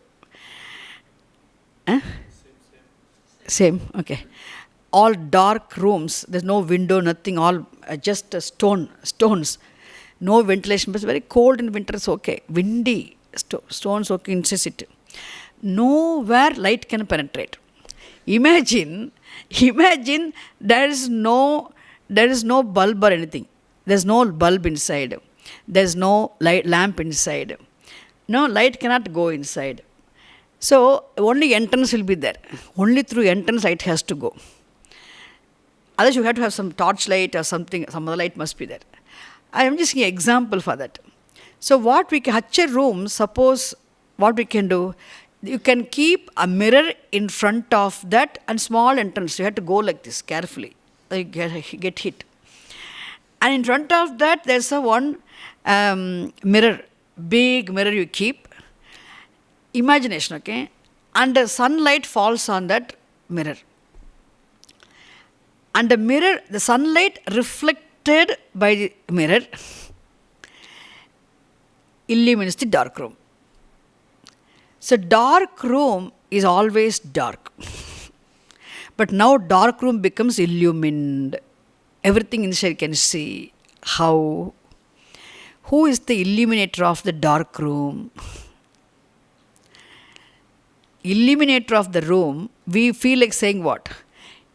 Same, okay. All dark rooms. There's no window, nothing. All just stones. No ventilation. But it's very cold in winter. It's okay. Windy. Stones okay inside it. Nowhere light can penetrate. Imagine there is no bulb or anything. There's no bulb inside. There's no lamp inside. No light cannot go inside. So only entrance will be there. Only through entrance light has to go. Otherwise you have to have some torchlight or something. Some other light must be there. I am just giving an example for that. So such a room, suppose what we can do, you can keep a mirror in front of that and small entrance. You have to go like this carefully. You get hit. And in front of that there's one mirror, big mirror you keep. Imagination, okay? And the sunlight falls on that mirror. And the sunlight reflected by the mirror illumines the dark room. So dark room is always dark. But now dark room becomes illumined. Everything inside you can see. How? Who is the illuminator of the dark room? Illuminator of the room, we feel like saying what?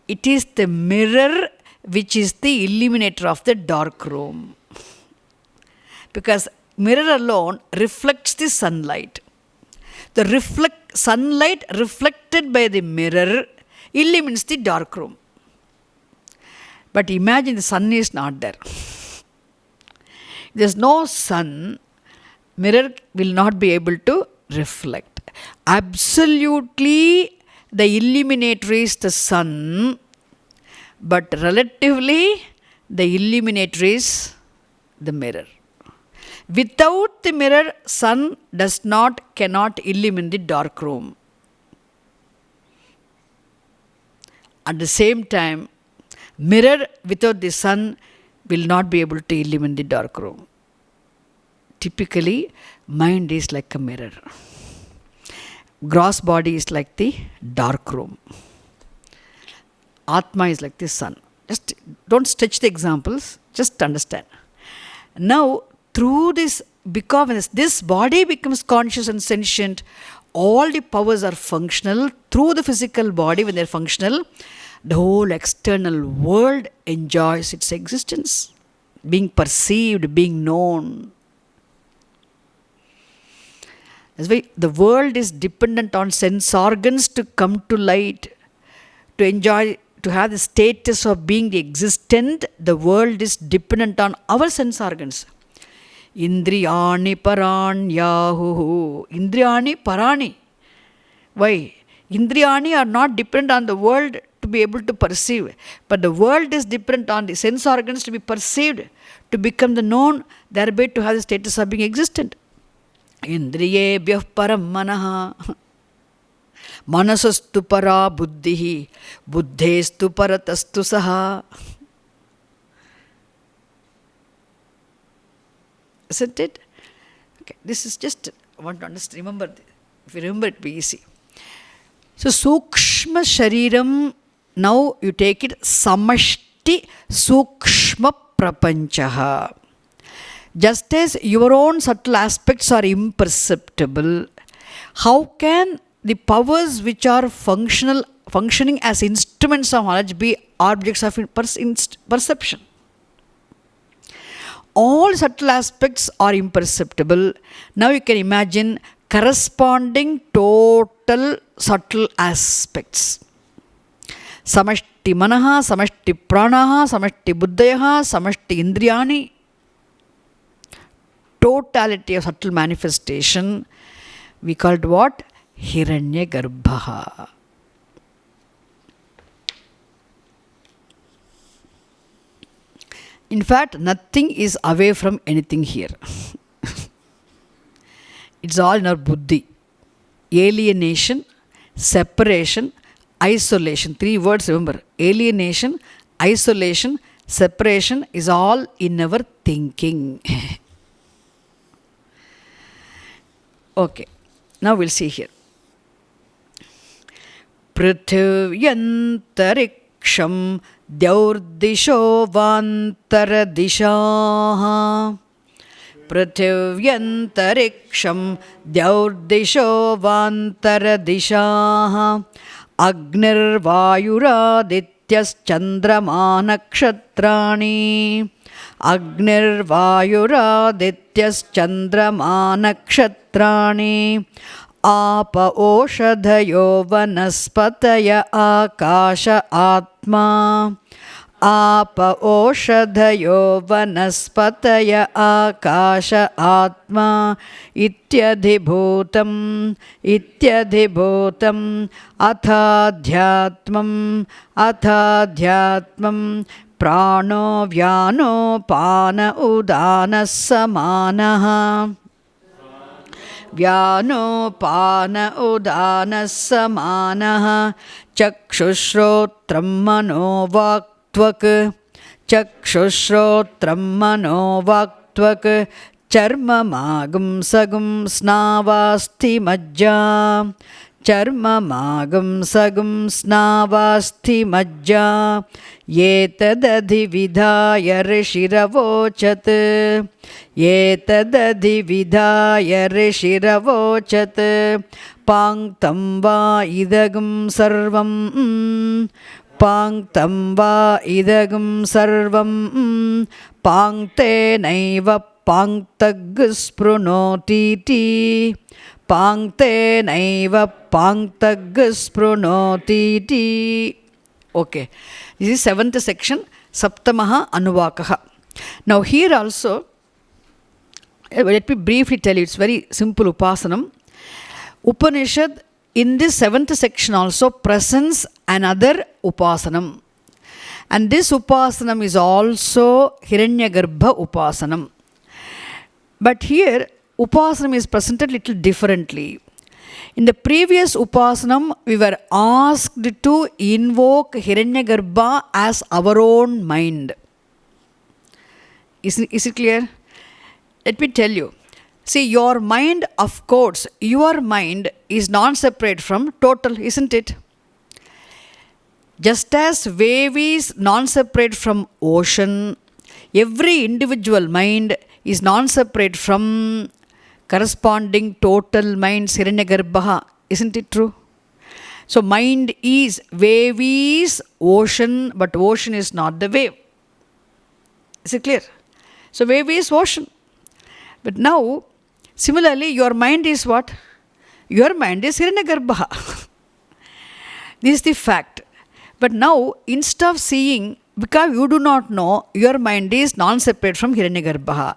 It is the mirror which is the illuminator of the dark room. Because mirror alone reflects the sunlight. The sunlight reflected by the mirror illumines the dark room. But imagine the sun is not there. There is no sun, mirror will not be able to reflect. Absolutely, the illuminator is the sun, but relatively, the illuminator is the mirror. Without the mirror, sun cannot illumine the dark room. At the same time, mirror without the sun will not be able to illumine the dark room. Typically, mind is like a mirror. Gross body is like the dark room. Atma is like the sun. Just don't stretch the examples, just understand. Now, through this, because this body becomes conscious and sentient, all the powers are functional. Through the physical body, when they're functional, the whole external world enjoys its existence, being perceived, being known. That's why the world is dependent on sense organs to come to light, to enjoy, to have the status of being the existent. The world is dependent on our sense organs. Indriyani paranyahu. Indriyani parani. Why? Indriyani are not dependent on the world to be able to perceive. But the world is dependent on the sense organs to be perceived, to become the known, thereby to have the status of being existent. Indriyebhyah param manaha. Manasastu para buddhihi. Buddhestu paratastu saha. Isn't it? Okay, this is just, I want to understand, remember, if you remember it will be easy. So, Sukshma Shariram, now you take it, Samashti Sukshma Prapanchaha. Just as your own subtle aspects are imperceptible, how can the powers which are functioning as instruments of knowledge be objects of perception? All subtle aspects are imperceptible. Now you can imagine corresponding total subtle aspects. Samashti manaha, samashti pranaha, samashti buddhayaha, samashti indriyani. Totality of subtle manifestation, we call it what? Hiranyagarbha. In fact, nothing is away from anything here. It's all in our buddhi. Alienation, separation, isolation. 3 words, remember. Alienation, isolation, separation is all in our thinking. Okay, now we'll see here. Prithivyantariksham Dyaurdisho Vantaradishaha. Prithivyantariksham Dyaurdisho Vantaradishaha. Agnirvayuradityas Chandrama Nakshatrani. Agnirvayuradityas Chandrama Nakshatrani. Apa oshadhayo vanaspataya akasha atma. Apa oshadhayo vanaspataya akasha atma. Ityadhibhutam athadhyatmam prano vyano pana udana samanaha. Vyanopana udana samanaha. Chakshushrotram manovaktvak. Chakshushrotram manovaktvak. Charmamagam sagam snavasti majja. Charmamagam sagam snavasti majja. Yetadadhividhaya rishiravochat. Yetadadhividhaya rishiravochat. Panktam va idagam sarvam. Panktam va idagam sarvam. Pankte naiva panktag sprunotiti. Pankte naiva panktag sprunotiti. Okay, this is 7th section, Saptamaha Anuvakaha. Now here also, let me briefly tell you, it's very simple upasanam. Upanishad in this 7th section also presents another upasanam. And this upasanam is also Hiranyagarbha upasanam. But here, upasanam is presented little differently. In the previous upasanam, we were asked to invoke Hiranyagarbha as our own mind. Is it clear? Let me tell you. See, your mind, of course, your mind is non-separate from total, isn't it? Just as wave is non-separate from ocean, every individual mind is non-separate from corresponding total mind, Hiranyagarbha. Isn't it true? So mind is, wave is ocean, but ocean is not the wave. Is it clear? So wave is ocean. But now, similarly, your mind is what? Your mind is Hiranyagarbha. This is the fact. But now, instead of seeing, because you do not know, your mind is non-separate from Hiranyagarbha.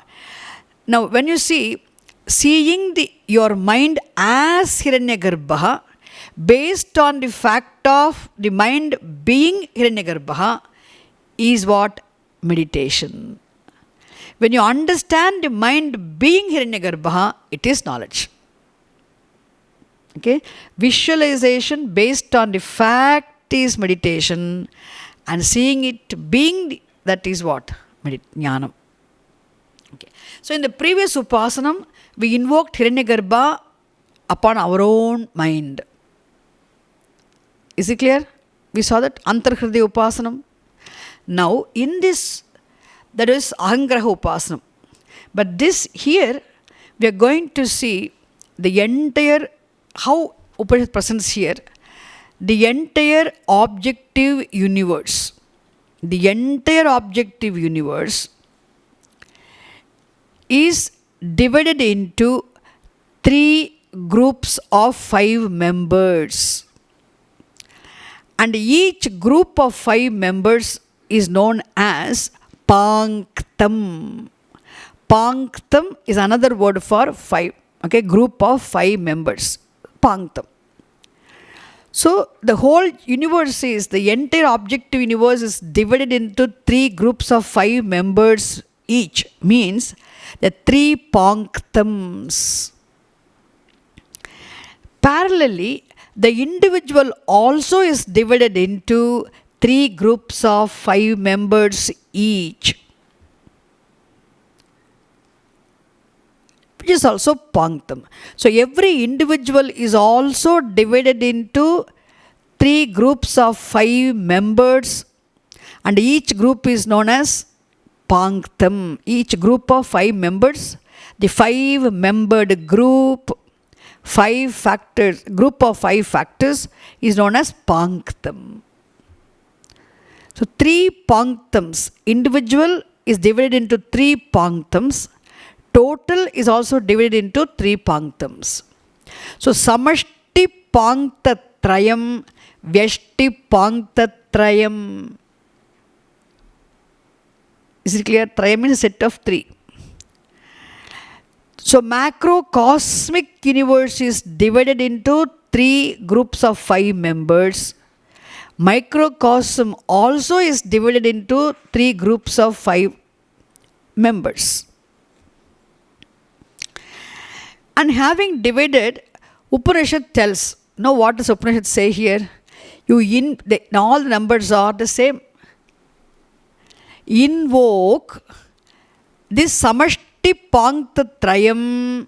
Now, when you see, seeing your mind as Hiranyagarbha, based on the fact of the mind being Hiranyagarbha, is what? Meditation. When you understand the mind being Hiranyagarbha, it is knowledge. Okay? Visualization based on the fact is meditation, and seeing it being, that is what? Jnanam. Okay. So in the previous upasanam, we invoked Hiranyagarbha upon our own mind. Is it clear? We saw that Antarhridaya upasanam. Now in this, that is Ahangraha upasanam. But this here, we are going to see the entire, how Upanishad presents here, the entire objective universe. The entire objective universe is divided into 3 groups of 5 members. And each group of 5 members is known as Panktam. Panktam is another word for 5. Okay, group of 5 members. Panktam. So the whole universe is, the entire objective universe is divided into 3 groups of 5 members each. Means the 3 Panktams. Parallelly, the individual also is divided into 3 groups of 5 members each, which is also Panktam. So every individual is also divided into 3 groups of 5 members, and each group is known as Panktam. Each group of 5 members, the 5-membered group, 5 factors, group of 5 factors is known as Panktam. So 3 Panktams, individual is divided into 3 Panktams, total is also divided into 3 Panktams. So Samashti Panktatrayam, Vyashti Panktatrayam. Is it clear? Trayam is a set of 3. So macrocosmic universe is divided into 3 groups of 5 members. Microcosm also is divided into 3 groups of 5 members. And having divided, Upanishad tells, now what does Upanishad say here? All the numbers are the same. Invoke this Samashti Panktatrayam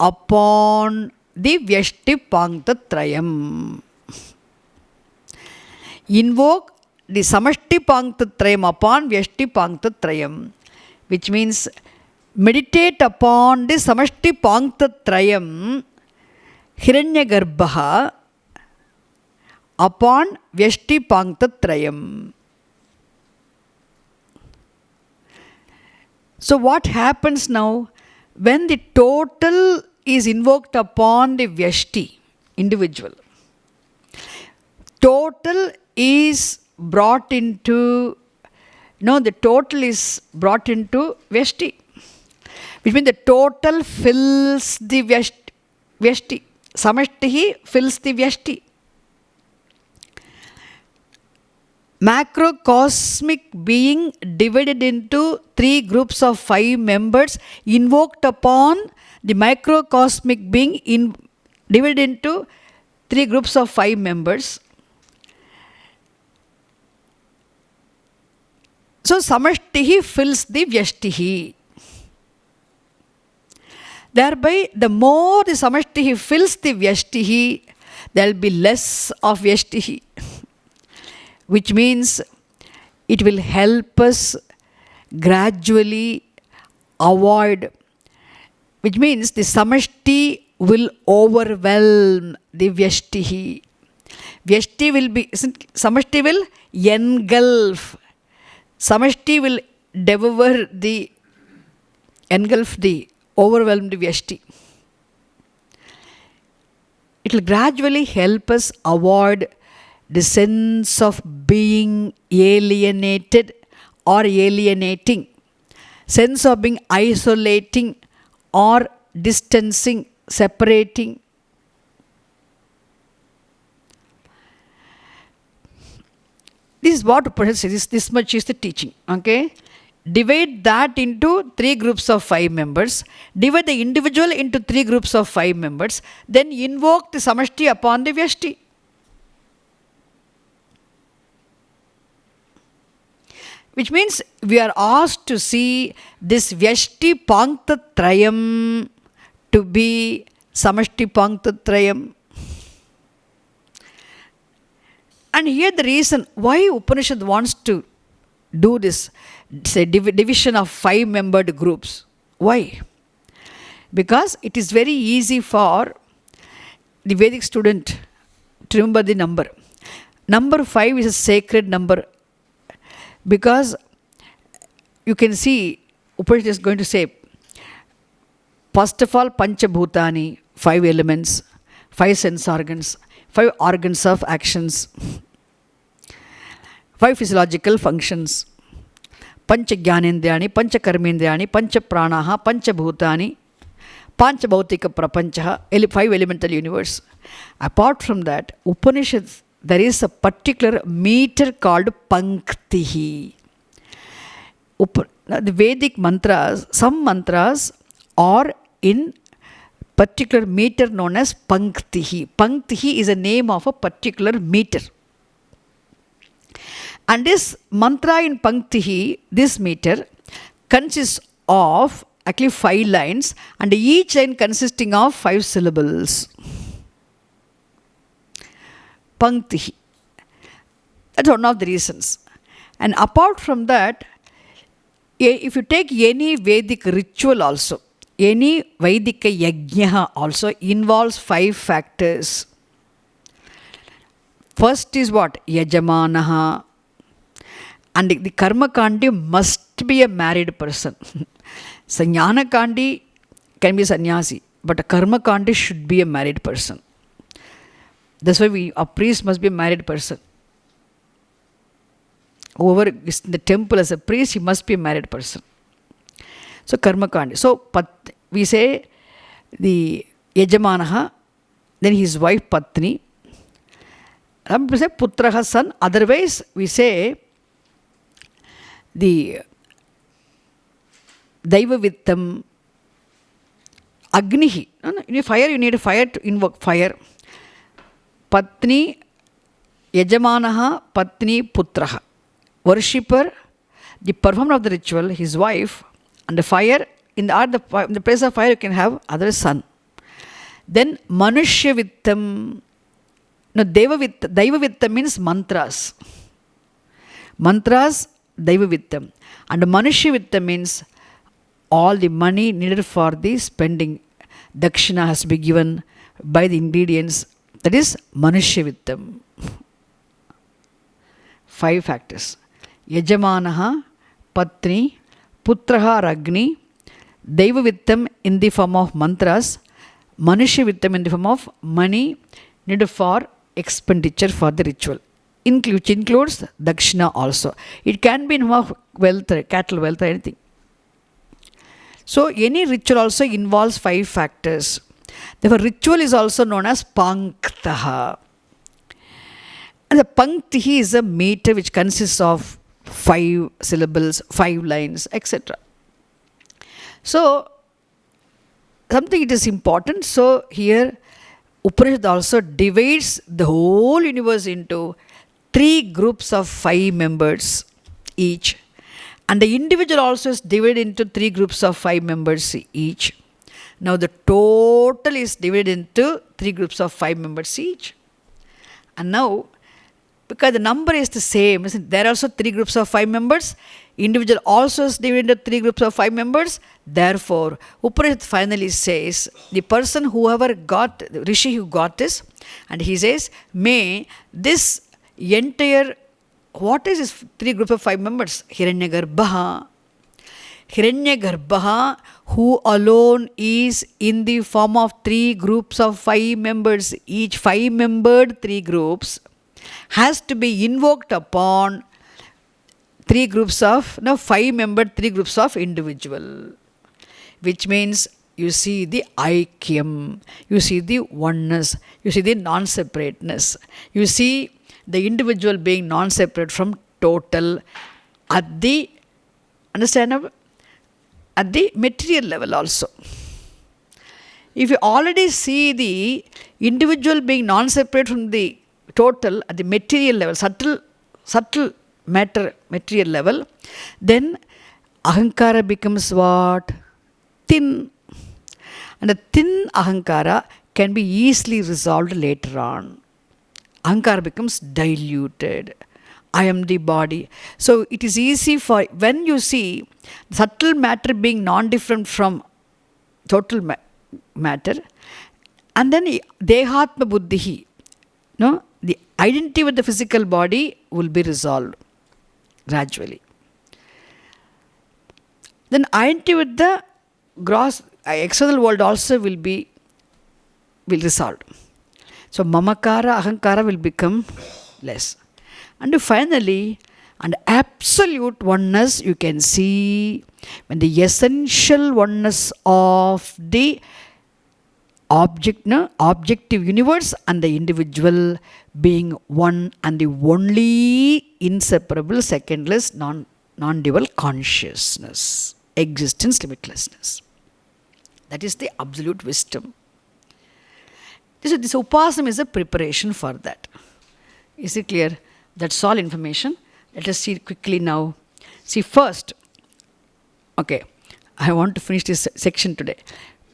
upon the Vyashti Panktatrayam. Invoke the Samashti Panktatrayam upon Vyashti Panktatrayam, which means meditate upon the Samashti Panktatrayam, Hiranyagarbha, upon Vyashti Panktatrayam. So what happens now when the total is invoked upon the Vyashti, individual? Total is brought into, the total is brought into Vyashti, which means the total fills the Vyashti. Samashtihi fills the Vyashti. Macrocosmic being divided into 3 groups of 5 members, invoked upon the microcosmic being divided into 3 groups of 5 members. So Samashtihi fills the Vyashtihi. Thereby, the more the Samashtihi fills the Vyashtihi, there will be less of Vyashtihi, which means it will help us gradually avoid, which means the Samashti will overwhelm the Vyashtihi. Vyashti will be, Samashti will engulf. Samashti will engulf the overwhelmed Vyashti. It will gradually help us avoid the sense of being alienated or alienating, sense of being isolating or distancing, separating. This is what Upanishad says. This much is the teaching. Okay? Divide that into 3 groups of 5 members. Divide the individual into 3 groups of 5 members. Then invoke the Samashti upon the Vyashti. Which means we are asked to see this Vyashti Panktatrayam to be Samashti Panktatrayam. And here the reason why Upanishad wants to do this, say, division of 5-membered groups. Why? Because it is very easy for the Vedic student to remember the number. Number 5 is a sacred number, because you can see Upanishad is going to say, first of all, Panchabhutani, 5 elements, 5 sense organs, 5 organs of actions, 5 physiological functions, Pancha Jnanendriyani, Pancha Karmendriyani, Pancha Pranaha, Pancha Bhutani, Pancha Bhautika Prapancha, 5 elemental universe. Apart from that, Upanishads, there is a particular meter called Panktihi. The Vedic mantras, some mantras are in particular meter known as Panktihi. Panktihi is a name of a particular meter. And this mantra in Panktihi, this meter, consists of actually 5 lines, and each line consisting of 5 syllables. Panktihi. That's one of the reasons. And apart from that, if you take any Vedic ritual also, any Vedika yajna also involves 5 factors. First is what? Yajamanaha. And the Karma Kandi must be a married person. Sannyana Kandi can be a sannyasi, but a Karma Kandi should be a married person. That's why a priest must be a married person. Whoever is in the temple as a priest, he must be a married person. So Karma Kandi. So we say the Yajamanaha, then his wife Patni. We say Putraha, son. Otherwise, we say the Daiva Vittam, Agnihi. In fire, you need a fire to invoke fire. Patni, Yajamanaha, Patni, Putraha. Worshipper, the performer of the ritual, his wife, and the fire. In the place of fire, you can have other son. Then Manushya Vittam. No, Daiva Vittam means mantras. Mantras, Daiva Vittam. And Manushya Vittam means all the money needed for the spending. Dakshina has to be given by the ingredients. That is Manushya Vittam. 5 factors. Yajamanaha, Patni, Putraha, Ragni, Daiva Vittam in the form of mantras, Manushya Vittam in the form of money needed for expenditure for the ritual, which includes Dakshina also. It can be in form of wealth, cattle wealth, or anything. So any ritual also involves 5 factors. Therefore, ritual is also known as Panktaha. And the Panktihi is a meter which consists of 5 syllables, 5 lines, etc. So, something it is important. So, here Upanishad also divides the whole universe into 3 groups of 5 members each. And the individual also is divided into 3 groups of 5 members each. Now, the total is divided into 3 groups of 5 members each. And now, because the number is the same, there are also 3 groups of 5 members. Individual also is divided into 3 groups of 5 members. Therefore, Upanishad finally says, the person whoever got, the Rishi who got this, and he says, may this entire, what is this 3 groups of 5 members? Hiranyagarbha. Hiranyagarbha, who alone is in the form of 3 groups of 5 members, each 5-membered 3 groups, has to be invoked upon 3 groups of, 5-membered 3 groups of individual. Which means you see the aikyam, you see the oneness, you see the non-separateness, you see the individual being non-separate from total at the, understandable, at the material level also. If you already see the individual being non-separate from the total at the material level, subtle matter, material level, then ahankara becomes what? Thin. And the thin ahankara can be easily resolved later on. Ahankara becomes diluted. I am the body. So it is easy for, when you see subtle matter being non-different from total matter, and then dehatma buddhihi, the identity with the physical body will be resolved gradually. Then identity with the gross external world also will resolve. So mamakara, ahankara will become less. And finally, and absolute oneness you can see when the essential oneness of the objective universe and the individual being one and the only inseparable, secondless, non-dual consciousness, existence, limitlessness. That is the absolute wisdom. This Upasana is a preparation for that. Is it clear? That's all information. Let us see quickly now. See, first, okay, I want to finish this section today.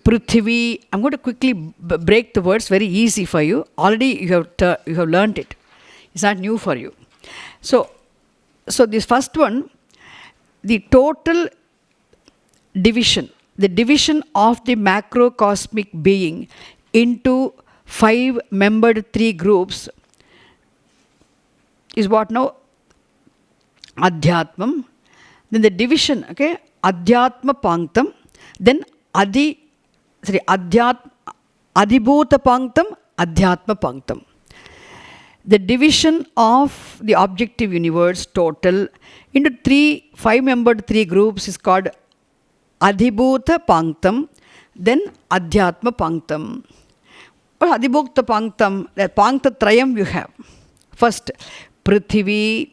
Prithvi, I'm going to quickly break the words, very easy for you. Already you have learned it. It's not new for you. So this first one, the total division, the division of the macrocosmic being into 5-membered 3 groups is what now? Adhyatmam. Then the division, okay, Adhyatma Panktam, then Adhibhuta Panktam, Adhyatma Panktam. The division of the objective universe total into 5-membered 3 groups is called Adhibhuta Panktam, then Adhyatma Panktam. What Adhibhuta Panktam? The Pankta Trayam you have. First, Prithvi.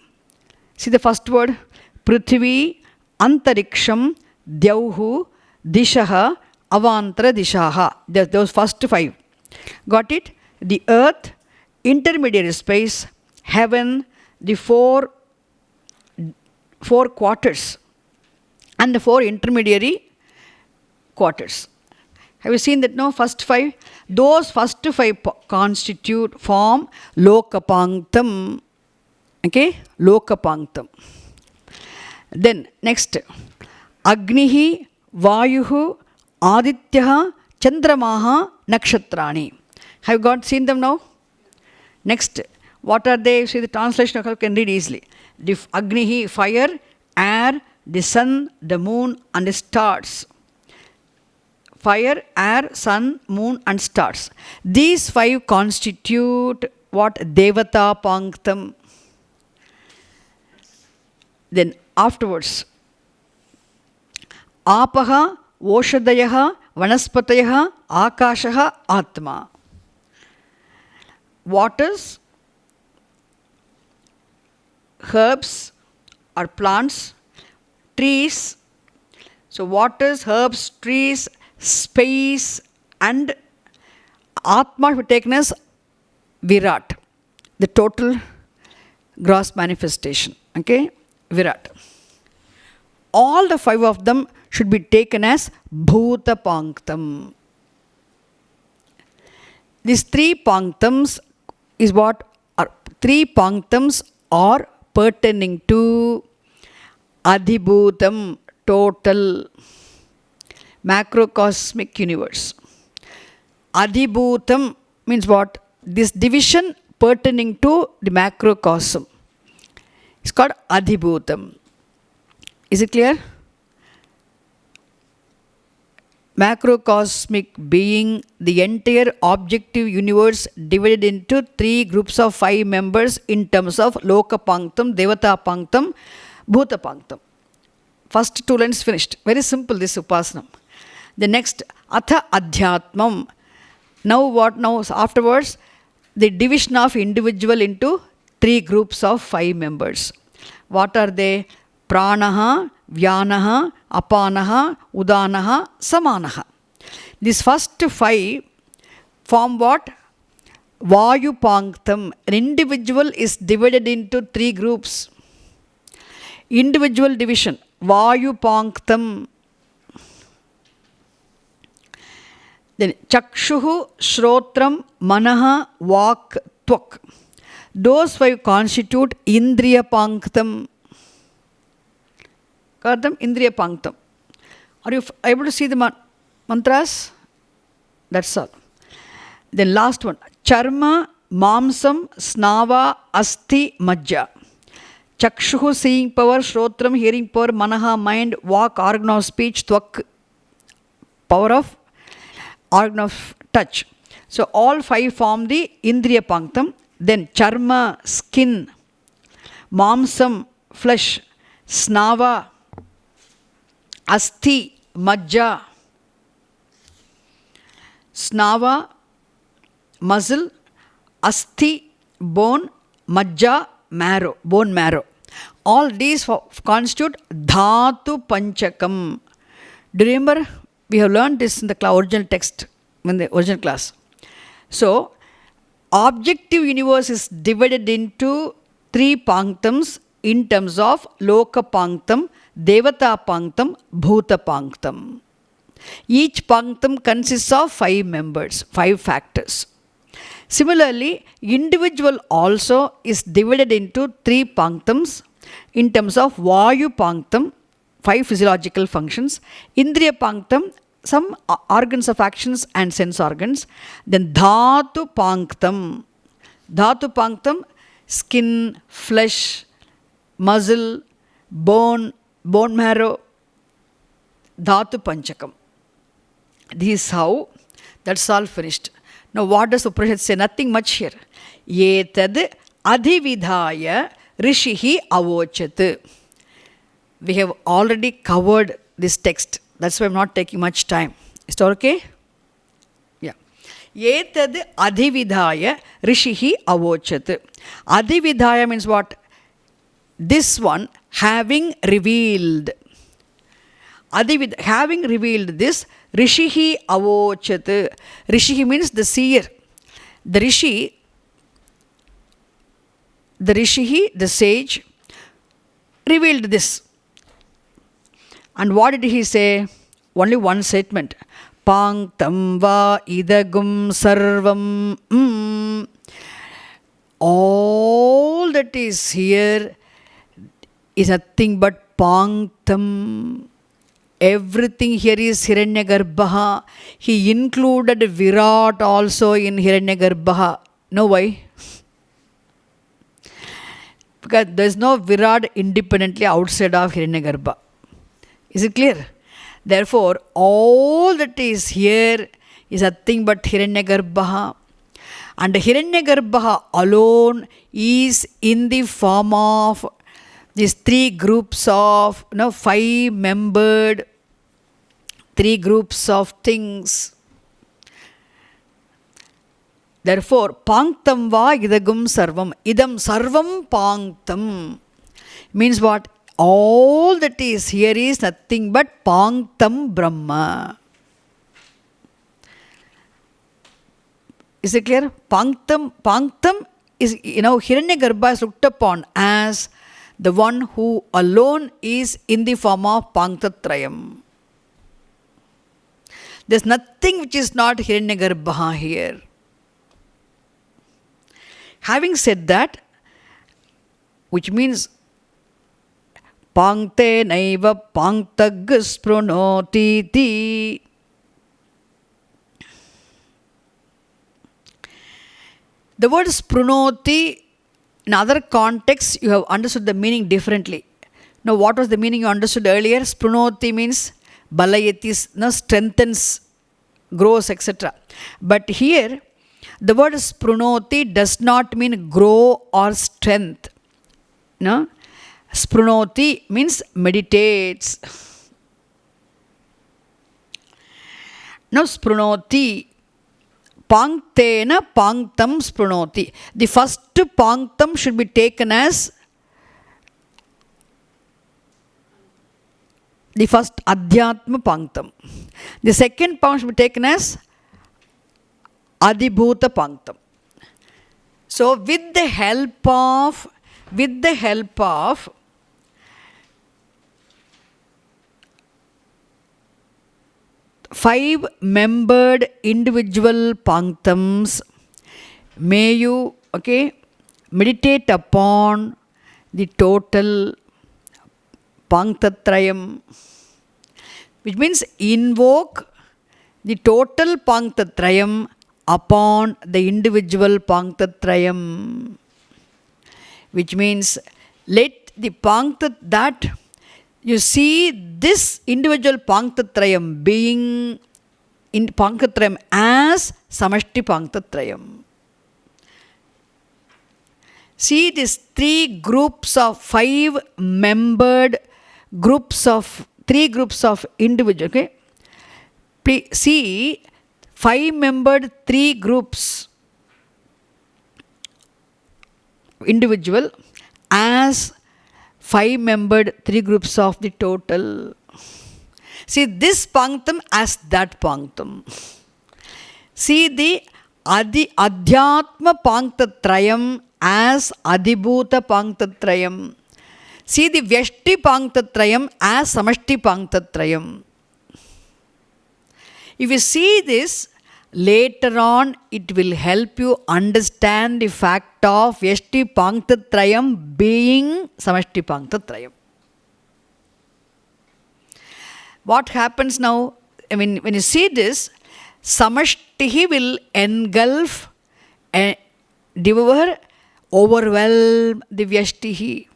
See the first word? Prithvi, Antariksham, Dyauhu, Dishaha, Avantara Dishaha. Those first 5. Got it? The earth, intermediary space, heaven, the 4 quarters, and the 4 intermediary quarters. Have you seen that now? First 5? Those first 5 form Lokapanktam. Okay? Lokapanktam. Then next, Agnihi, Vayuhu, Adityaha, Chandramaha, Nakshatrani. Have you seen them now? Next, what are they? See the translation you can read easily. The Agnihi, fire, air, the sun, the moon, and the stars. Fire, air, sun, moon, and stars. These 5 constitute what? Devata Panktam. Then afterwards, Apaha, Oshadayaha, Vanaspatayaha, Akashaha, Atma. Waters, herbs or plants, trees. So waters, herbs, trees, space, and Atma should taken as Virat, the total gross manifestation. Okay? Virat. All the 5 of them should be taken as Bhuta Panktam. These 3 Panktams is what? 3 Panktams are pertaining to Adhibhutam, total macrocosmic universe. Adhibhutam means what? This division pertaining to the macrocosm. It's called Adhibhutam. Is it clear? Macrocosmic being, the entire objective universe divided into 3 groups of 5 members in terms of Lokapanktam, Devata Panktam, Bhuta Panktam. First 2 lines finished. Very simple, this Upasana. The next, Atha Adhyatmam. Now what now? Afterwards, the division of individual into 3 groups of 5 members. What are they? Pranaha, Vyanaha, Apanaha, Udanaha, Samanaha. These first 5 form what? Vayu Panktam. An individual is divided into 3 groups. Individual division, Vayu Panktam. Then Chakshuhu, Shrotram, Manaha, Vak, Tvak. Those 5 constitute Indriya Panktam. Got them? Indriya Panktam. Are you able to see the mantras? That's all. Then last one. Charma, Mamsam, Snava, Asti, Majja. Chakshuhu, seeing power, Shrotram, hearing power, Manaha, mind, Vak, organ of speech, Tvak, power of organ of touch. So all 5 form the Indriya Panktam. Then Charma, skin, Mamsam, flesh, Snava, Asti, Majja. Snava, muscle, Asti, bone, Majja, marrow, bone marrow. All these constitute Dhatu Panchakam. Do you remember? We have learned this in the original text, in the original class. So, objective universe is divided into 3 Panktams in terms of Loka Panktam, Devata Panktam, Bhuta Panktam. Each Panktam consists of 5 members, 5 factors. Similarly, individual also is divided into 3 Panktams in terms of Vayu Panktam, 5 physiological functions, Indriya Panktam, some organs of actions and sense organs, then Dhatu Panktam. Dhatu Panktam, skin, flesh, muscle, bone marrow, Dhatu Panchakam. This is how, that's all finished. Now what does Upanishad say? Nothing much here. Etad adhividhaya rishihi avochat. We have already covered this text. That's why I'm not taking much time. Is that okay? Yeah. Etad adhividhaya rishihi avochat. Adhividhaya means what? This one having revealed. Having revealed this, Rishihi avochat. Rishihi means the seer. The Rishi, the sage, revealed this. And what did he say? Only one statement. Panktam va idagum sarvam. All that is here is nothing but Panktam. Everything here is Hiranyagarbha. He included Virat also in Hiranyagarbha. Know why? Because there is no Virat independently outside of Hiranyagarbha. Is it clear? Therefore, all that is here is nothing but Hiranyagarbha. And Hiranyagarbha alone is in the form of these 3 groups of 5-membered 3 groups of things. Therefore, Panktam va idagum sarvam. Idam sarvam Panktam. Means what? All that is here is nothing but Panktam Brahma. Is it clear? Panktam is, Hiranyagarbha is looked upon as the one who alone is in the form of Panktatrayam. There's nothing which is not Hiranyagarbha here. Having said that, which means Pankte naiva Panktag sprunoti ti. The word sprunoti, in other contexts, you have understood the meaning differently. Now, what was the meaning you understood earlier? Sprunoti means balayati, strengthens, grows, etc. But here, the word sprunoti does not mean grow or strength. No? Sprunoti means meditates. Now, sprunoti. Panktena panktam sprunoti. The first panktam should be taken as the first adhyatma panktam. The second panktam should be taken as adhibhuta panktam. So with the help of 5-membered individual panktams, may you meditate upon the total Panktatrayam, which means invoke the total Panktatrayam upon the individual Panktatrayam, which means let the Panktat that you see this individual Panktatrayam being in Panktatrayam as Samashti Panktatrayam. See these 3 groups of 5-membered groups of 3 groups of individual. Okay, see 5-membered 3 groups individual as 5-membered 3 groups of the total. See this Panktam as that Panktam. See the Adhyatma Panktatrayam as Adhibhuta Panktatrayam. See the Vyashti Panktatrayam as Samashti Panktatrayam. If you see this, later on it will help you understand the fact of Vyashti Panktatrayam being Samashti Panktatrayam. What happens now? I mean, when you see this, Samashtihi will engulf, devour, overwhelm the Vyashtihi.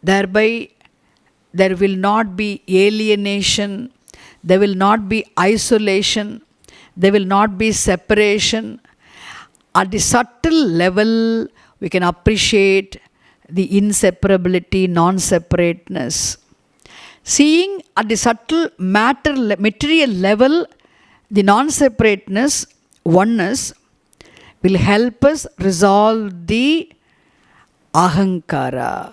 Thereby, there will not be alienation, there will not be isolation, there will not be separation. At the subtle level, we can appreciate the inseparability, non-separateness. Seeing at the subtle material level, the non-separateness, oneness, will help us resolve the ahankara.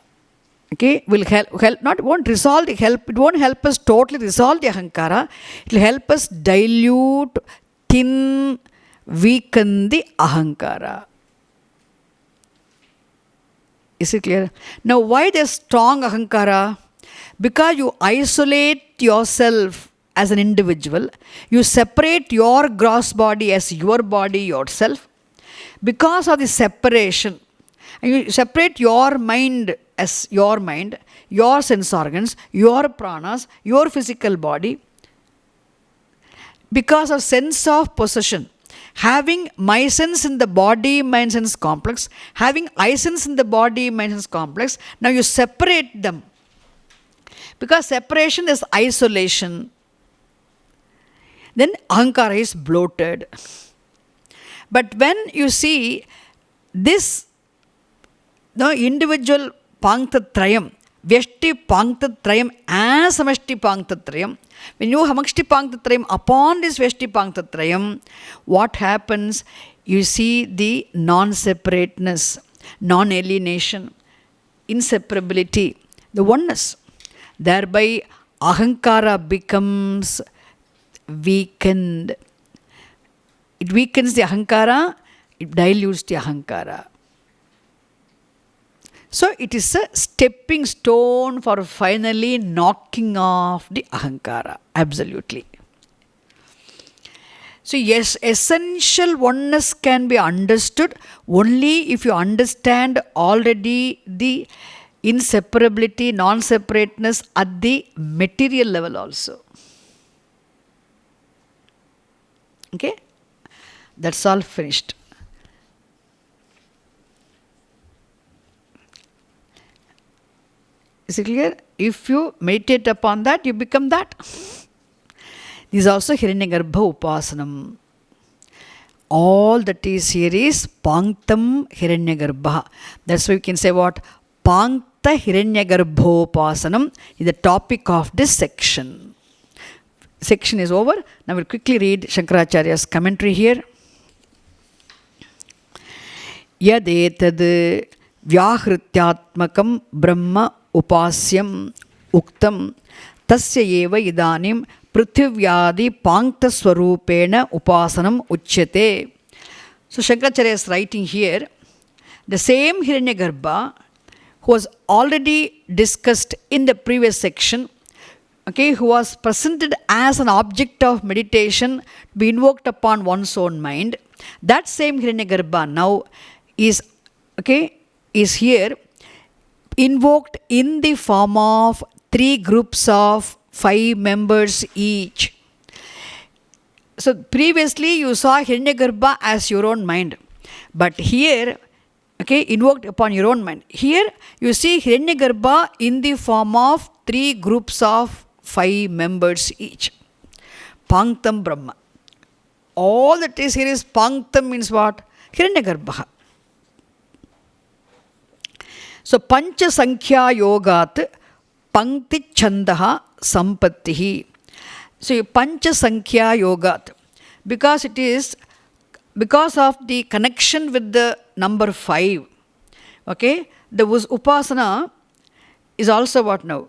Okay, will help not won't resolve the help. It won't help us totally resolve the ahankara. It will help us dilute, thin, weaken the ahankara. Is it clear? Now, why there's strong ahankara? Because you isolate yourself as an individual, you separate your gross body as your body yourself. Because of the separation, and you separate your mind as your mind, your sense organs, your pranas, your physical body. Because of sense of possession, having my sense in the body, mind sense complex, having I sense in the body, mind sense complex, now you separate them. Because separation is isolation. Then ahankara is bloated. But when you see this individual Panktatrayam, Vyashti Panktatrayam as Samashti Panktatrayam, when you Samashti Panktatrayam upon this Vyashti Panktatrayam, what happens? You see the non-separateness, non-alienation, inseparability, the oneness. Thereby, ahankara becomes weakened. It weakens the ahankara, it dilutes the ahankara. So, it is a stepping stone for finally knocking off the ahankara. Absolutely. So, yes, essential oneness can be understood only if you understand already the inseparability, non-separateness at the material level also. Okay? That's all finished. Is it clear? If you meditate upon that, you become that. This is also Hiranyagarbha Upasanam. All that is here is Panktam Hiranyagarbha. That's why we can say what? Pankta Hiranyagarbha Upasanam is the topic of this section. Section is over. Now we'll quickly read Shankaracharya's commentary here. Yadetad vyahrityatmakam brahma upasyam uktam tasya eva idanim prithvivyadi pankta swarupena upasanam uchyate. So Shankaracharya is writing here, the same Hiranyagarbha who was already discussed in the previous section, okay, who was presented as an object of meditation to be invoked upon one's own mind, that same Hiranyagarbha now is here invoked in the form of 3 groups of 5 members each. So previously you saw Hiranyagarbha as your own mind, but here, invoked upon your own mind. Here you see Hiranyagarbha in the form of 3 groups of 5 members each. Panktam Brahma. All that is here is Panktam means what? Hiranyagarbha. So Pancha Sankhya Yogat Pankti Chandaha Sampattihi. So Pancha Sankhya Yogat, because it is because of the connection with the number 5. Okay, the Upasana is also what now?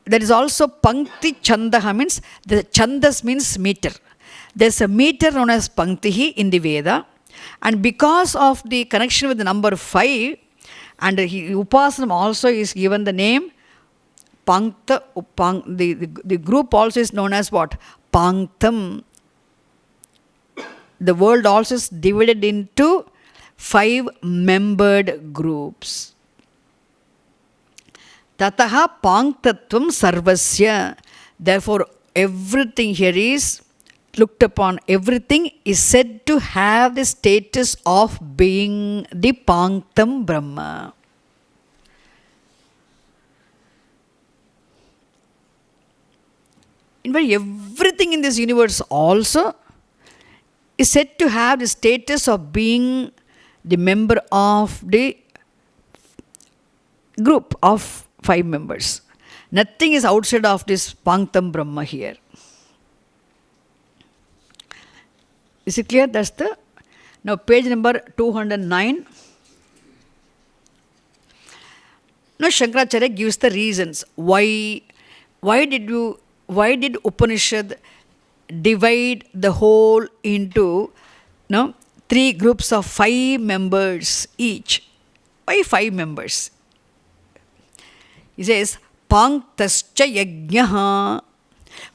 There is also Pankti Chandaha means the Chandas means meter. There is a meter known as Panktihi in the Veda, and because of the connection with the number 5, And Upasanam also is given the name Pankta. The group also is known as what? Panktam. The world also is divided into 5-membered groups. Tataha Panktatvam Sarvasya. Therefore, everything here is looked upon, everything is said to have the status of being the Panktam Brahma. In fact, everything in this universe also is said to have the status of being the member of the group of 5 members. Nothing is outside of this Panktam Brahma here. Is it clear? That's the... Now page number 209. Now Shankaracharya gives the reasons. Why did Upanishad divide the whole into 3 groups of 5 members each? Why 5 members? He says, Panktascha yajnaha.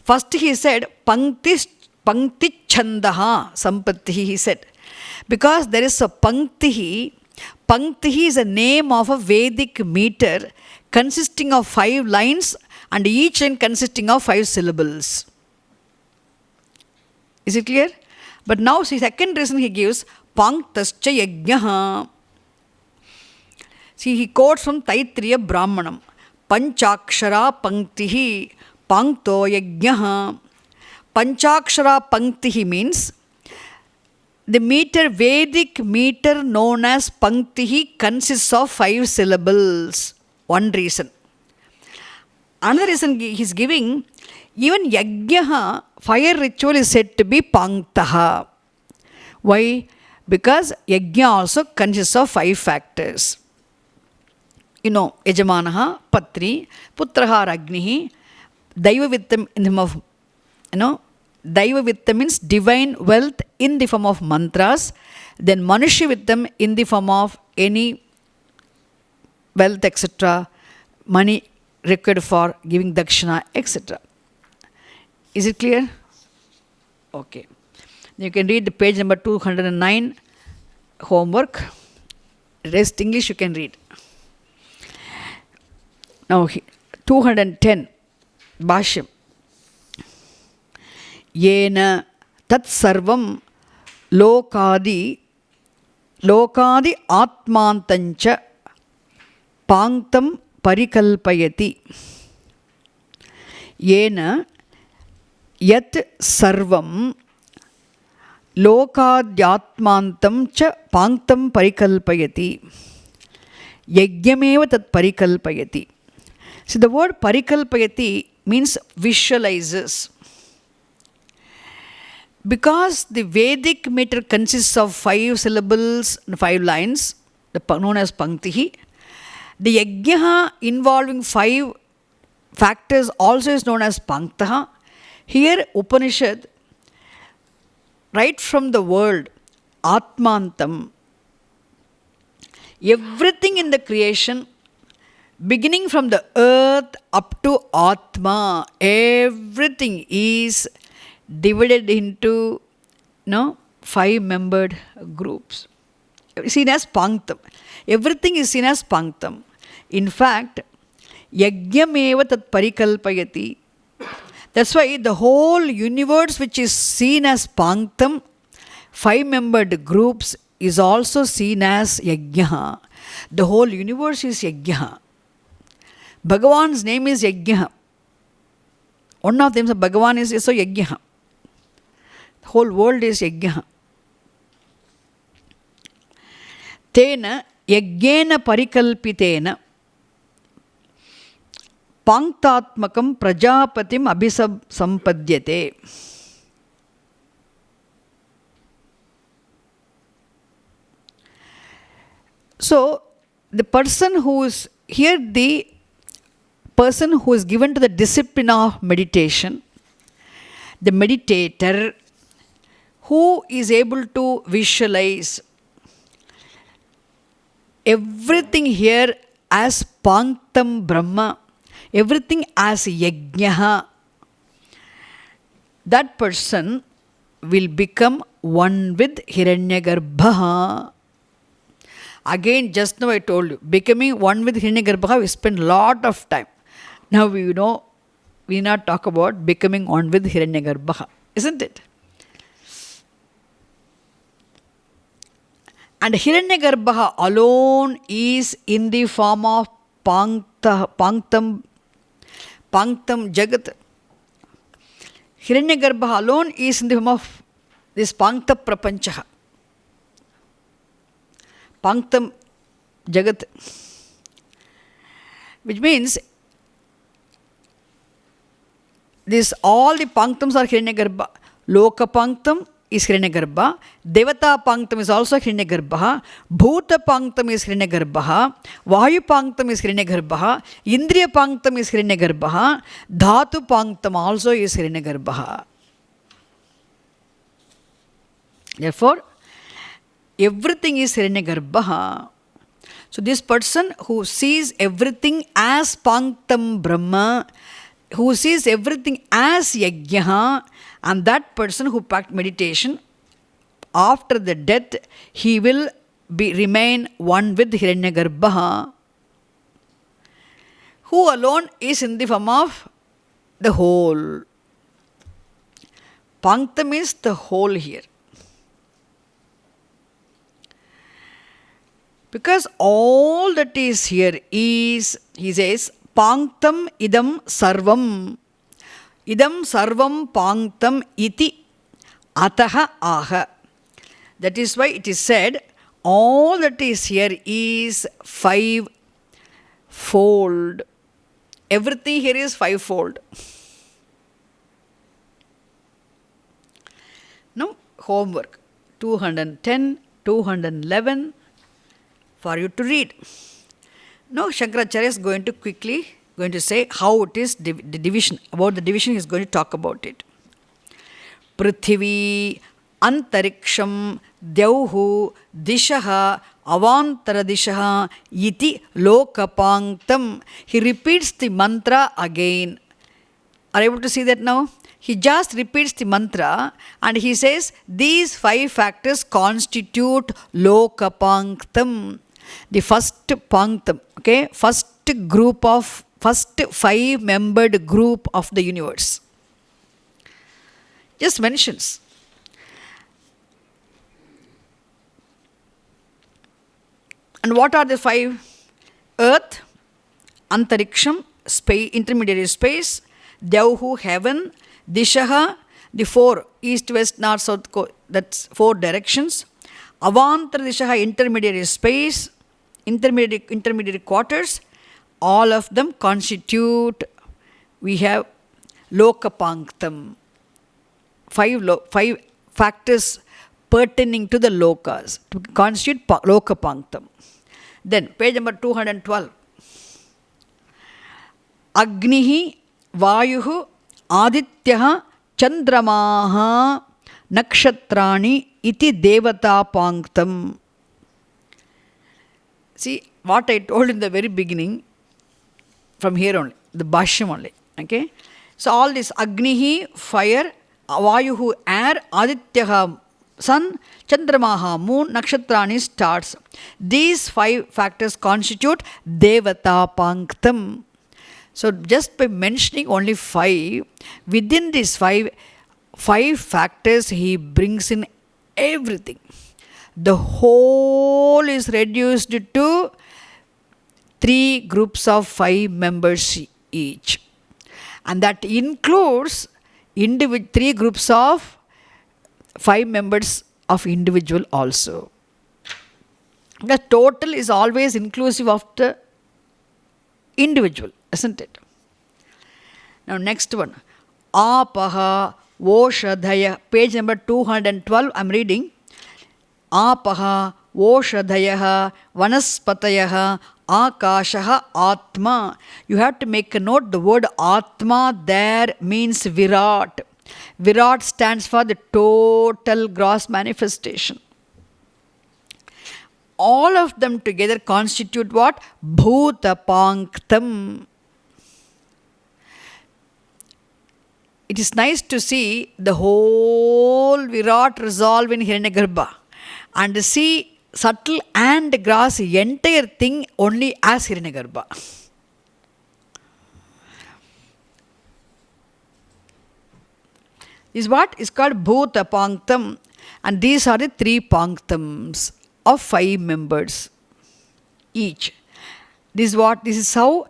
First he said, Pankti chandaha sampattihi, he said. Because there is a Panktihi. Panktihi is a name of a Vedic meter consisting of 5 lines and each line consisting of 5 syllables. Is it clear? But now see, second reason he gives, Panktascha yajnaha. See, he quotes from Taittiriya Brahmanam. Panchakshara Panktihi Pankto yajnaha. Panchakshara Panktihi means the meter, Vedic meter known as Panktihi consists of 5 syllables. One reason. Another reason he is giving, even Yajnaha, fire ritual, is said to be Panktaha. Why? Because Yajna also consists of 5 factors. Yajamanaha, Patri, Putraha, Ragnihi, Daiva Vittam in the form of, Daiva Vittam means divine wealth in the form of mantras, then Manushya Vittam in the form of any wealth, etc., money required for giving dakshina, etc. Is it clear? Okay. You can read the page number 209, homework. Rest English you can read. Now 210, Bhashyam. Yena tat sarvam lokadi atmantancha panktam parikalpayati. Yena yat sarvam lokadyatmantam cha panktam parikalpayati. Yajnameva tat parikalpayati. So the word parikalpayati means visualizes. Because the Vedic meter consists of 5 syllables and 5 lines, known as Panktihi, the Yajnaha involving 5 factors also is known as Panktaha. Here Upanishad, right from the word Atmantam, everything in the creation, beginning from the earth up to Atma, everything is divided into 5-membered groups. Seen as Panktam. Everything is seen as Panktam. In fact, Yajnameva tat parikalpayati. That's why the whole universe which is seen as Panktam, 5-membered groups, is also seen as Yajnaha. The whole universe is Yajnaha. Bhagavan's name is Yajnaha. One of them, Bhagavan, is also Yajnaha. The whole world is Yajnaha. Tena Yajnena parikalpitena Panktatmakam prajapatim abhisampadhyate. So, the person who is here, the person who is given to the discipline of meditation, the meditator who is able to visualize everything here as Panktam Brahma, everything as Yajnaha, that person will become one with Hiranyagarbha. Again, just now I told you, becoming one with Hiranyagarbha, we spend a lot of time. Now we not talk about becoming one with Hiranyagarbha, isn't it? And Hiranyagarbha alone is in the form of Panktam Jagat. Hiranyagarbha alone is in the form of this Pankta Prapanchaha. Panktam Jagat. Which means this all the Panktams are Hiranyagarbha. Loka Panktam is Hiranyagarbha. Devata Panktam is also Hiranyagarbha. Bhuta Panktam is Hiranyagarbha. Vayu Panktam is Hiranyagarbha. Indriya Panktam is Hiranyagarbha. Dhatu Panktam also is Hiranyagarbha. Therefore, everything is Hiranyagarbha. So this person who sees everything as Panktam Brahma, who sees everything as Yajnaha, and that person who practices meditation, after the death, he will remain one with Hiranyagarbha, who alone is in the form of the whole. Panktam is the whole here. Because all that is here is, he says, Panktam idam sarvam. Idam sarvam panktam iti ataha aha. That is why it is said, all that is here is five-fold. Everything here is five-fold. Now, homework 210, 211 for you to read. Now, Shankaracharya is going to say how it is the division. About the division, he is going to talk about it. Prithvi, Antariksham, Dyauhu, Dishaha, Avantara Dishaha, Iti Lokapanktam. He repeats the mantra again. Are you able to see that now? He just repeats the mantra and he says, these five factors constitute Lokapanktam. The first Panktam, okay, first five-membered group of the universe. Just mentions. And what are the five? Earth, Antariksham, space, intermediary space, Dyauhu, heaven, Dishaha, the four, east, west, north, south, that's four directions. Avantara Dishaha, intermediary space, intermediary quarters, all of them constitute, we have Lokapanktam. Five factors pertaining to the lokas to constitute Lokapanktam. Then, page number 212. Agnihi, Vayuhu, Adityaha, Chandramaha, Nakshatrani, iti Devata Panktam. See, what I told in the very beginning, from here only, the Bhashyam only, okay? So, all this Agnihi, fire, Vayuhu, air, Adityaha, sun, Chandramaha, moon, Nakshatrani, stars. These five factors constitute Devata Panktam. So, just by mentioning only five, within these five factors, he brings in everything. The whole is reduced to three groups of five members each. And that includes three groups of five members of individual also. The total is always inclusive of the individual, isn't it? Now, next one. Apaha Voshadhaya, page number 212, I am reading. Apaha Voshadhayaha Vanaspatayaha Akashaha Atma. You have to make a note, the word Atma there means Virat. Virat stands for the total gross manifestation. all of them together constitute what? Bhuta Panktam. It is nice to see the whole Virat resolve in Hiranyagarbha and see subtle and gross entire thing only as Hiranyagarbha. Is what is called Bhuta Panktam, and these are the 3 Panktams of 5 members each. This is how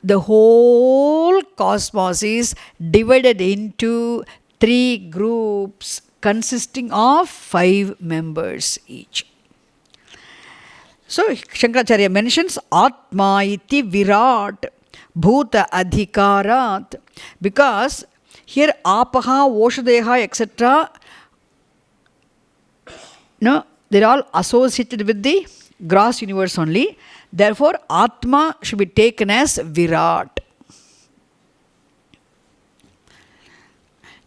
the whole cosmos is divided into 3 groups consisting of 5 members each. So Shankaracharya mentions Atma iti Virat Bhuta Adhikarat, because here Apaha, Voshadeha, etc. No, they're all associated with the gross universe only. Therefore, Atma should be taken as Virat.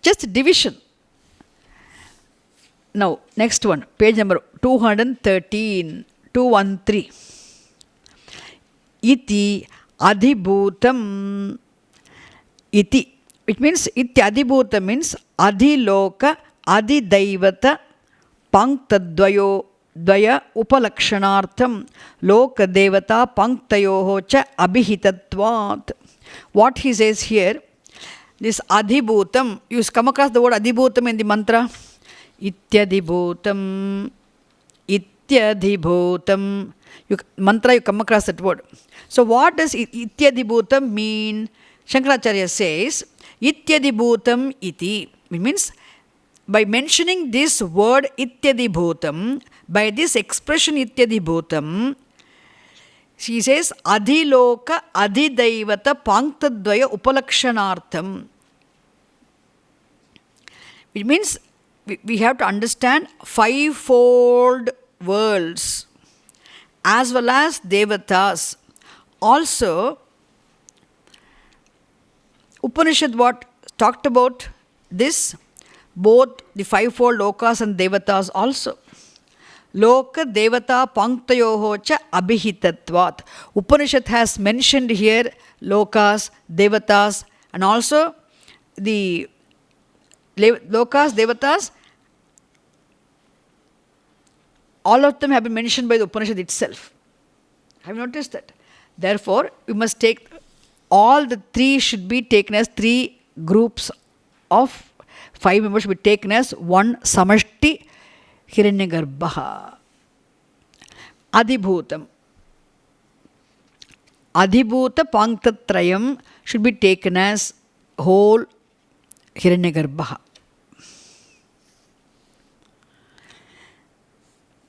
Just division. Now, next one, page number 213, 213. Iti Adhibhutam Iti. Which means Ityadibhuta means Adhiloka Adhidaivata Panktadvayo Dvaya Upalakshanartham Loka Devata Panktayoho cha Abhihitatvat. What he says here, this Adhibhutam, you come across the word Adhibhutam in the mantra. Ityadibhutam, Ityadibhutam. Mantra, you come across that word. So what does Ityadibhutam mean? Shankaracharya says, Ityadibhutam iti. It means, by mentioning this word Ityadibhutam, by this expression Ityadibhutam, she says, Adhiloka Adhidaivata Panktadvaya Upalakshanartham. It means we have to understand 5-fold worlds as well as Devatas. Also, Upanishad what talked about this, both the 5-fold lokas and devatas also. Loka devata panktayoho cha abhihitatvat. Upanishad has mentioned here lokas, devatas, and also the lokas, devatas, all of them have been mentioned by the Upanishad itself. Have you noticed that? Therefore, we must take all the 3 should be taken as 3 groups of 5 members should be taken as one Samashti Hiranyagarbha. Adhibhutam. Adhibhuta Panktatrayam should be taken as whole Hiranyagarbha.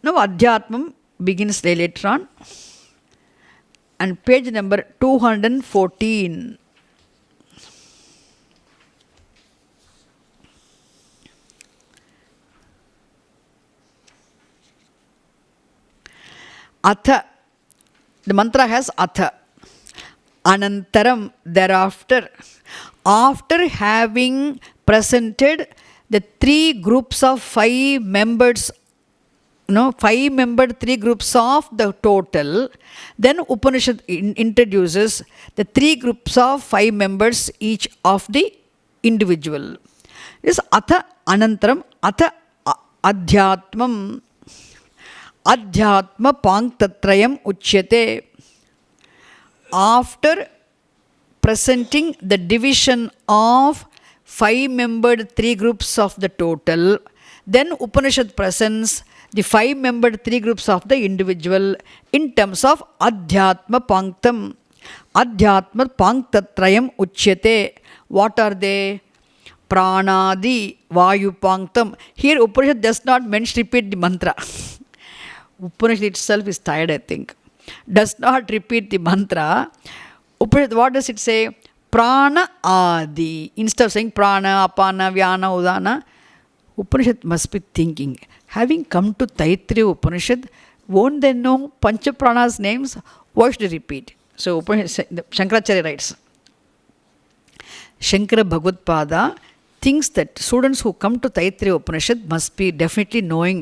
Now Adhyatmam begins later on. And page number 214. Atha. The mantra has Atha. Anantaram, thereafter. After having presented the 3 groups of 5 members, 5-membered 3 groups of the total, then Upanishad introduces the 3 groups of 5 members each of the individual. This Atha Anantaram, Atha Adhyatmam, Adhyatma Panktatrayam Uchyate. After presenting the division of 5-membered 3 groups of the total, then Upanishad presents the 5-membered 3 groups of the individual in terms of Adhyatma Panktam. Adhyatma Panktatrayam Uchyate. What are they? Pranadi Vayu Panktam. Here Upanishad does not repeat the mantra. Upanishad itself is tired, I think. Does not repeat the mantra. Upanishad, what does it say? Prana Adi. Instead of saying Prana, Apana, Vyana, Udana, Upanishad must be thinking, having come to Taittiriya Upanishad, won't they know Panchaprana's names? Why should they repeat? So Shankaracharya writes, Shankara Bhagavad-pada thinks that students who come to Taittiriya Upanishad must be definitely knowing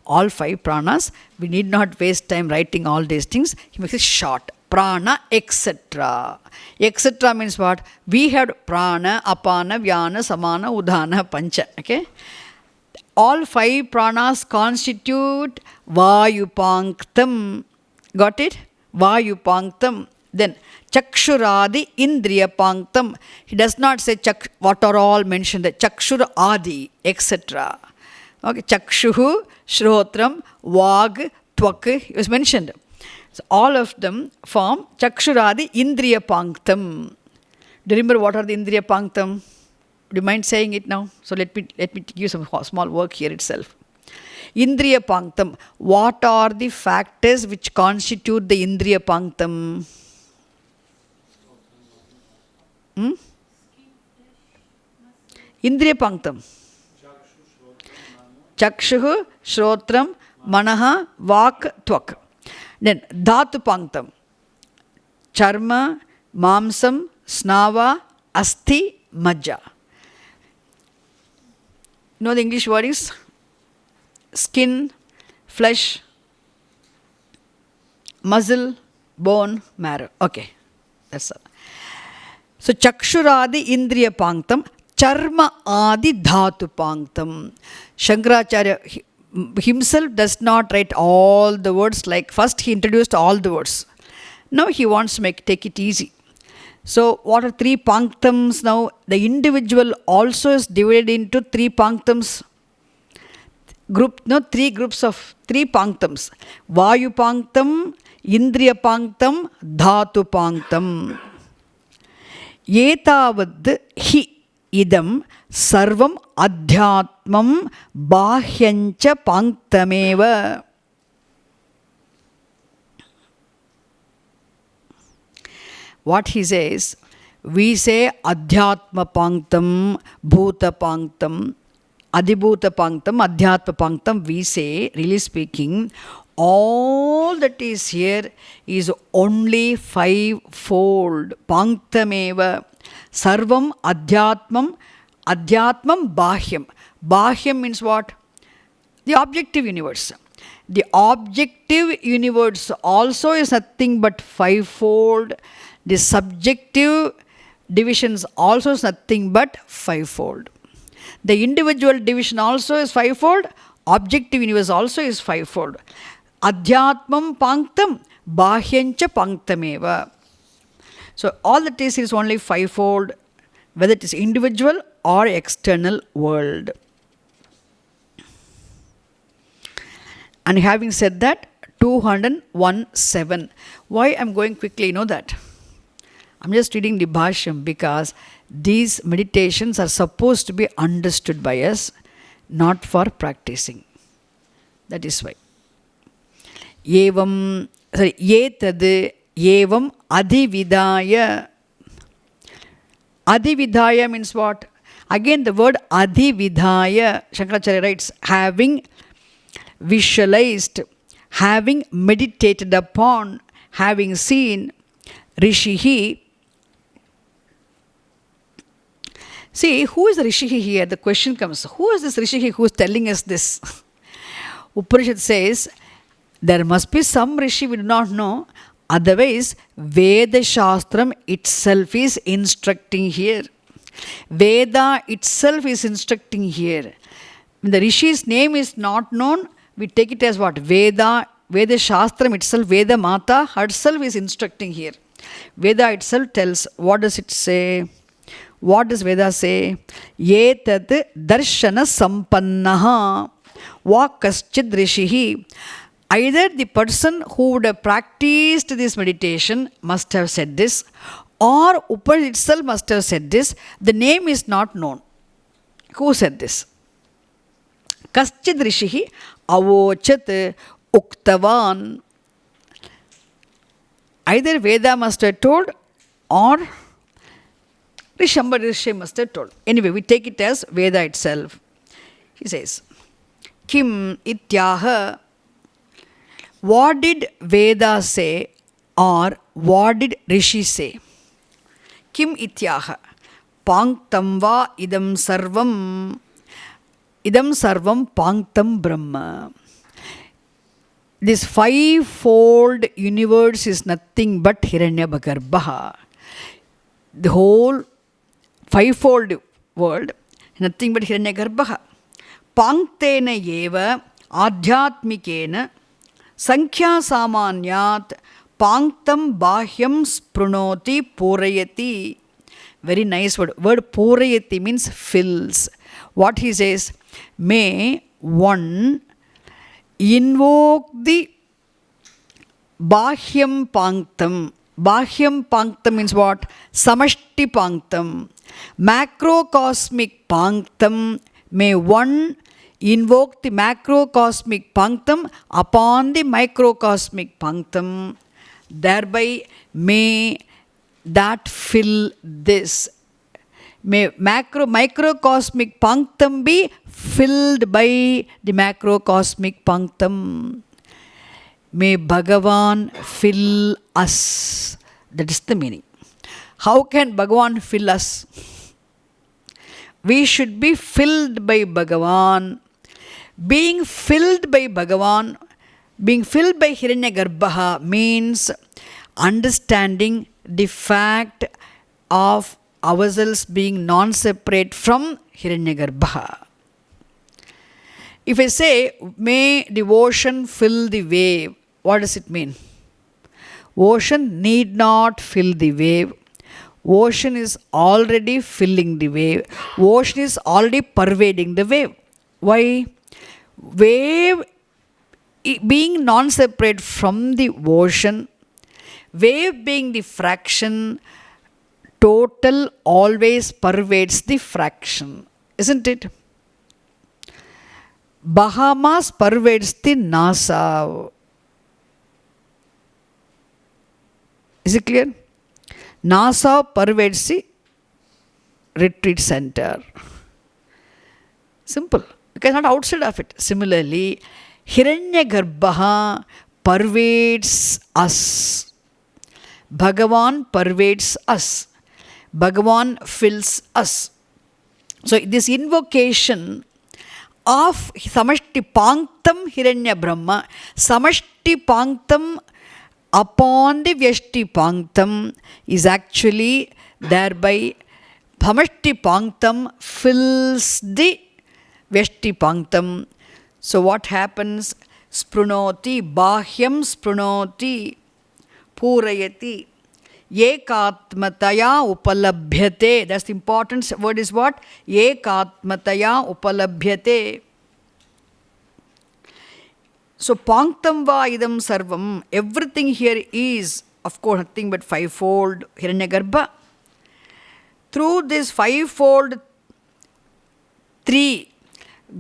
all 5 pranas. We need not waste time writing all these things. He makes it short. Prana, etc. Etc. means what? We have prana, apana, vyana, samana, udhana, pancha. Okay? All 5 pranas constitute Vayupanktam. Got it? Vayupanktam. Then Chakshuradi Indriya Panktam. He does not say what are all mentioned. Chakshur Adi, etc. Okay, Chakshuhu, Shrotram, Vag, Tvak is mentioned. So all of them form Chakshuradi Indriya Panktam. Do you remember what are the Indriya Panktam? Do you mind saying it now? So let me give some small work here itself. Indriya Panktam. What are the factors which constitute the Indriya Panktam? Indriya Panktam. Chakshuhu, Shrotram, Manaha, Vak, Tvak. Then Dhatu Panktam. Charma, Mamsam, Snava, Asti, Majja. You know the English word is skin, flesh, muscle, bone, marrow. Okay, that's all. So Chakshuradi Indriya Panktam, Charma Adi Dhatu Panktam. Shankaracharya himself does not write all the words, like first he introduced all the words. Now he wants to take it easy. So what are 3 panktams now? The individual also is divided into 3 panktams. 3 groups of 3 panktams. Vayu Panktam, Indriya Panktam, Dhatu Panktam. Etavad hi idam sarvam adhyatmam bahyancha panktameva. What he says, we say Adhyatma Panktam, Bhuta Panktam, Adhibhuta Panktam, Adhyatma Panktam, we say, really speaking, all that is here is only 5-fold. Panktameva. Sarvam Adhyatmam, Adhyatmam Bahyam. Bahyam means what? The objective universe. The objective universe also is nothing but 5-fold. The subjective divisions also is nothing but 5-fold. The individual division also is 5-fold. Objective universe also is 5-fold. Adhyatmam Panktam, Bahyancha Panktameva. So all that is only 5-fold, whether it is individual or external world. And having said that, 201.7. Why I am going quickly, you know that? I'm just reading the Bhashyam because these meditations are supposed to be understood by us, not for practicing. That is why. Evam, etad evam adhividaya. Adhividaya means what? Again the word adhividaya, Shankaracharya writes, having visualized, having meditated upon, having seen, Rishihi. See, who is the Rishihi here? The question comes, who is this Rishihi who is telling us this? Upanishad says, there must be some Rishi we do not know. Otherwise, Veda Shastram itself is instructing here. Veda itself is instructing here. When the Rishi's name is not known, we take it as what? Veda Shastram itself, Veda Mata herself is instructing here. Veda itself tells, what does it say? What does Veda say? Etad darshana sampannaha vakaschid rishihi. Either the person who would have practiced this meditation must have said this, or Upanishad itself must have said this. The name is not known. Who said this? Kaschid rishihi avochat uktavan. Either Veda must have told, or Shambhava Rishi must have told. Anyway, we take it as Veda itself. He says, Kim ityaha. What did Veda say, or what did Rishi say? Kim ityaha. Panktam va idam sarvam. Idam sarvam panktam Brahma. This fivefold universe is nothing but Hiranyagarbha. The whole fivefold world, nothing but Hiranyagarbha. Panktena eva adhyatmikena sankhya samanyat panktam bahyam sprunoti purayati. Very nice word. Word purayati means fills. What he says, may one invoke the Bahyam Panktam. Bahyam Panktam means what? Samashti Panktam. Macrocosmic Panktam. May one invoke the macrocosmic Panktam upon the microcosmic Panktam. Thereby may that fill this. May microcosmic Panktam be filled by the macrocosmic Panktam. May Bhagavan fill us. That is the meaning. How can Bhagavan fill us? We should be filled by Bhagavan. Being filled by Bhagavan, being filled by Hiranyagarbha means understanding the fact of ourselves being non-separate from Hiranyagarbha. If I say, may the ocean fill the wave, what does it mean? Ocean need not fill the wave. Ocean is already filling the wave. Ocean is already pervading the wave. Why? Wave being non-separate from the ocean, wave being the fraction, total always pervades the fraction, isn't it? Bahamas pervades the NASA. Is it clear? NASA pervades the retreat center. Simple. Because not outside of it. Similarly, Hiranyagarbha pervades us. Bhagavan pervades us. Bhagavan fills us. So this invocation of Samashti Panktam Hiranya Brahma, Samashti Panktam upon the Vyashti Panktam is actually thereby Samashti Panktam fills the Vyashti Panktam. So what happens? Sprunoti, Bahyam Sprunoti, Purayati. Ekatmataya upalabhyate. That's the important word is what? Ekatmataya upalabhyate. So, Panktam va idam sarvam. Everything here is, of course, nothing but fivefold Hiranyagarbha. Through this fivefold, three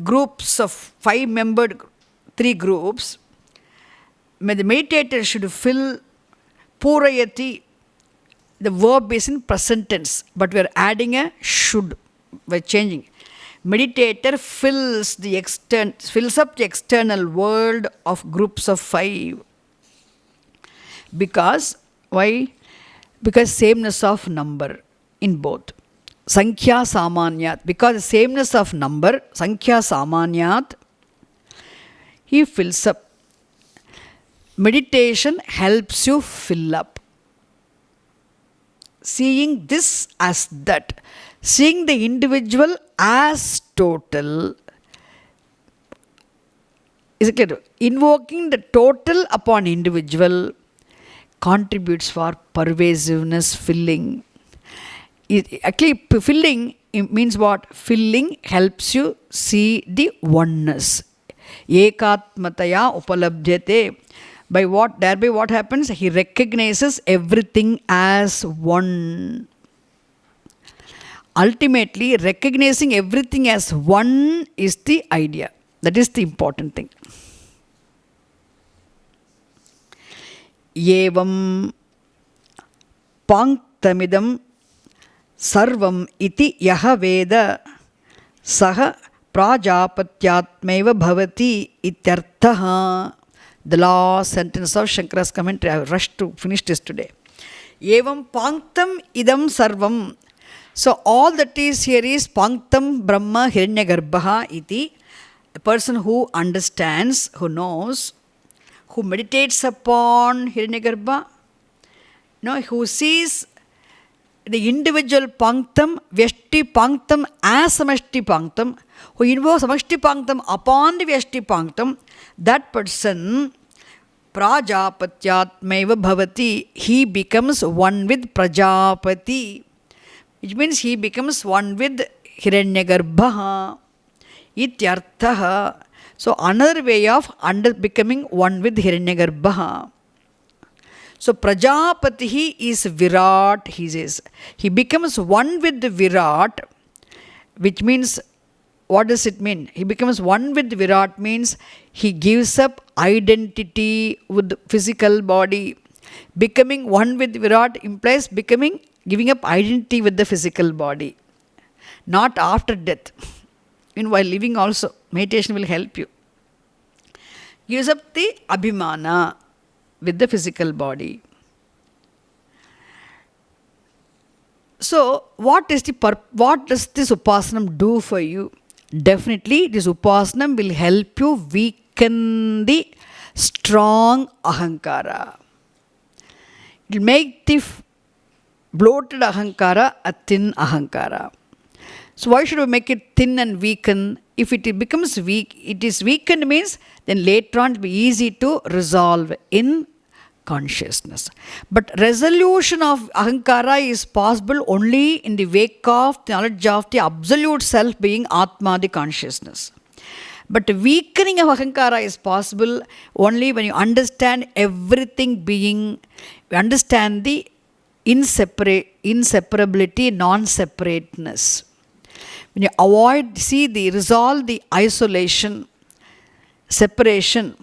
groups of five-membered three groups, the meditator should fill Purayati. The verb is in present tense, but we are adding a should. We're changing. Meditator fills up the external world of groups of five. Because, why? Because sameness of number in both. Sankhya Samanyat. Because the sameness of number, Sankhya Samanyat, he fills up. Meditation helps you fill up. Seeing this as that, seeing the individual as total, is it clear? Invoking the total upon individual contributes for pervasiveness, filling. Actually, filling means what? Filling helps you see the oneness. Ekatmataya upalabdhyate. By what? Thereby what happens? He recognizes everything as one. Ultimately, recognizing everything as one is the idea. That is the important thing. Evam panktamidam sarvam iti yaha veda saha prajapatyatmeva bhavati ityarthaha. The last sentence of Shankara's commentary. I rushed to finish this today. Evam panktam idam sarvam. So all that is here is Panktam Brahma Hiranyagarbha iti. A person who understands, who knows, who meditates upon Hiranyagarbha, who sees the individual Panktam, Vyashti Panktam as Samashti Panktam, who invokes Samashti Panktam upon the Vyashti Panktam, that person Prajapatyatmaiva bhavati, he becomes one with Prajapati, which means he becomes one with Hiranyagarbha ityarthaha. So another way of becoming one with Hiranyagarbha. So Prajapati is Virat, he says. He becomes one with the Virat, which means, what does it mean? He becomes one with Virat means he gives up identity with the physical body. Becoming one with Virat implies giving up identity with the physical body. Not after death. While living also, meditation will help you. Gives up the abhimana with the physical body. So, what does this Upasanam do for you? Definitely, this Upasanam will help you weaken the strong Ahankara. It will make the bloated Ahankara a thin Ahankara. So, why should we make it thin and weaken? If it becomes weak, it is weakened means then later on it will be easy to resolve in consciousness. But resolution of Ahankara is possible only in the wake of the knowledge of the absolute self being Atma, the consciousness. But weakening of Ahankara is possible only when you understand everything being, you understand the inseparability, non-separateness. When you resolve the isolation, separation,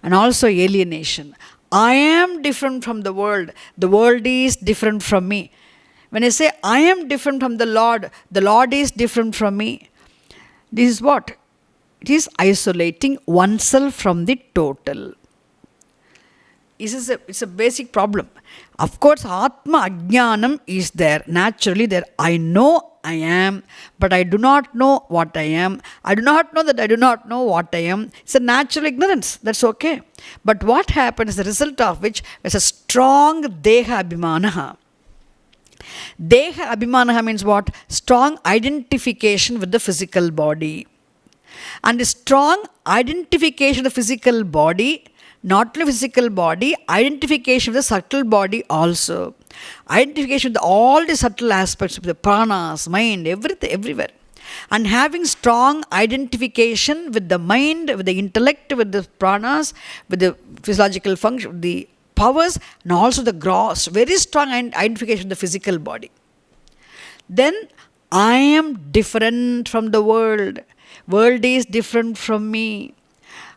and also alienation. I am different from the world is different from me. When I say I am different from the Lord is different from me, this is what? It is isolating oneself from the total. It's a basic problem. Of course, Atma Ajnanam is there, naturally there. I know I am, but I do not know what I am. I do not know that I do not know what I am. It's a natural ignorance. That's okay. But what happens as a result of which is a strong Deha Abhimanaha. Deha Abhimanaha means what? Strong identification with the physical body. And the strong identification of the physical body, not only physical body, identification of the subtle body also. Identification with all the subtle aspects of the pranas, mind, everything, everywhere. And having strong identification with the mind, with the intellect, with the pranas, with the physiological function, the powers, and also the gross, very strong identification of the physical body. Then I am different from the world. World is different from me.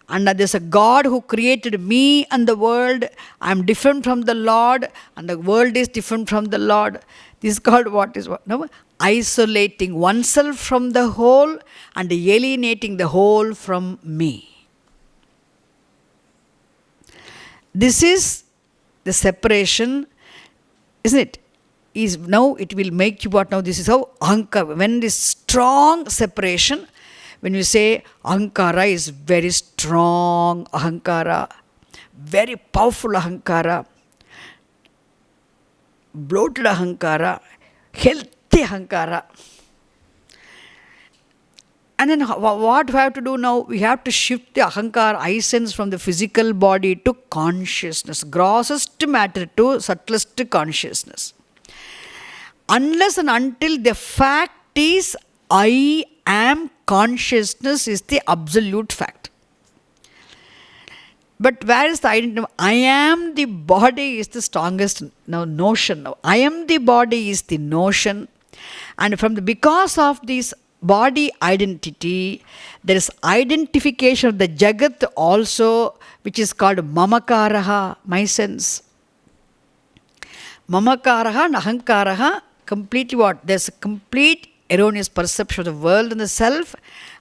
And there's a God who created me and the world. I am different from the Lord, and the world is different from the Lord. This is called what is what? No? Isolating oneself from the whole and alienating the whole from me. This is the separation, isn't it? Now it will make you what? Now this is how Ahankara, when this strong separation, when you say Ahankara is very strong Ahankara, very powerful Ahankara, bloated Ahankara, healthy Ahankara. And then what we have to do now? We have to shift the Ahankara essence from the physical body to consciousness, grossest matter to subtlest consciousness. Unless and until the fact is I am consciousness is the absolute fact. But where is the identity? I am the body is the strongest notion. Now, I am the body is the notion. And because of this body identity, there is identification of the Jagat also, which is called Mamakaraha, my sense. Mamakaraha and Ahankaraha, completely what? There's a complete erroneous perception of the world and the self,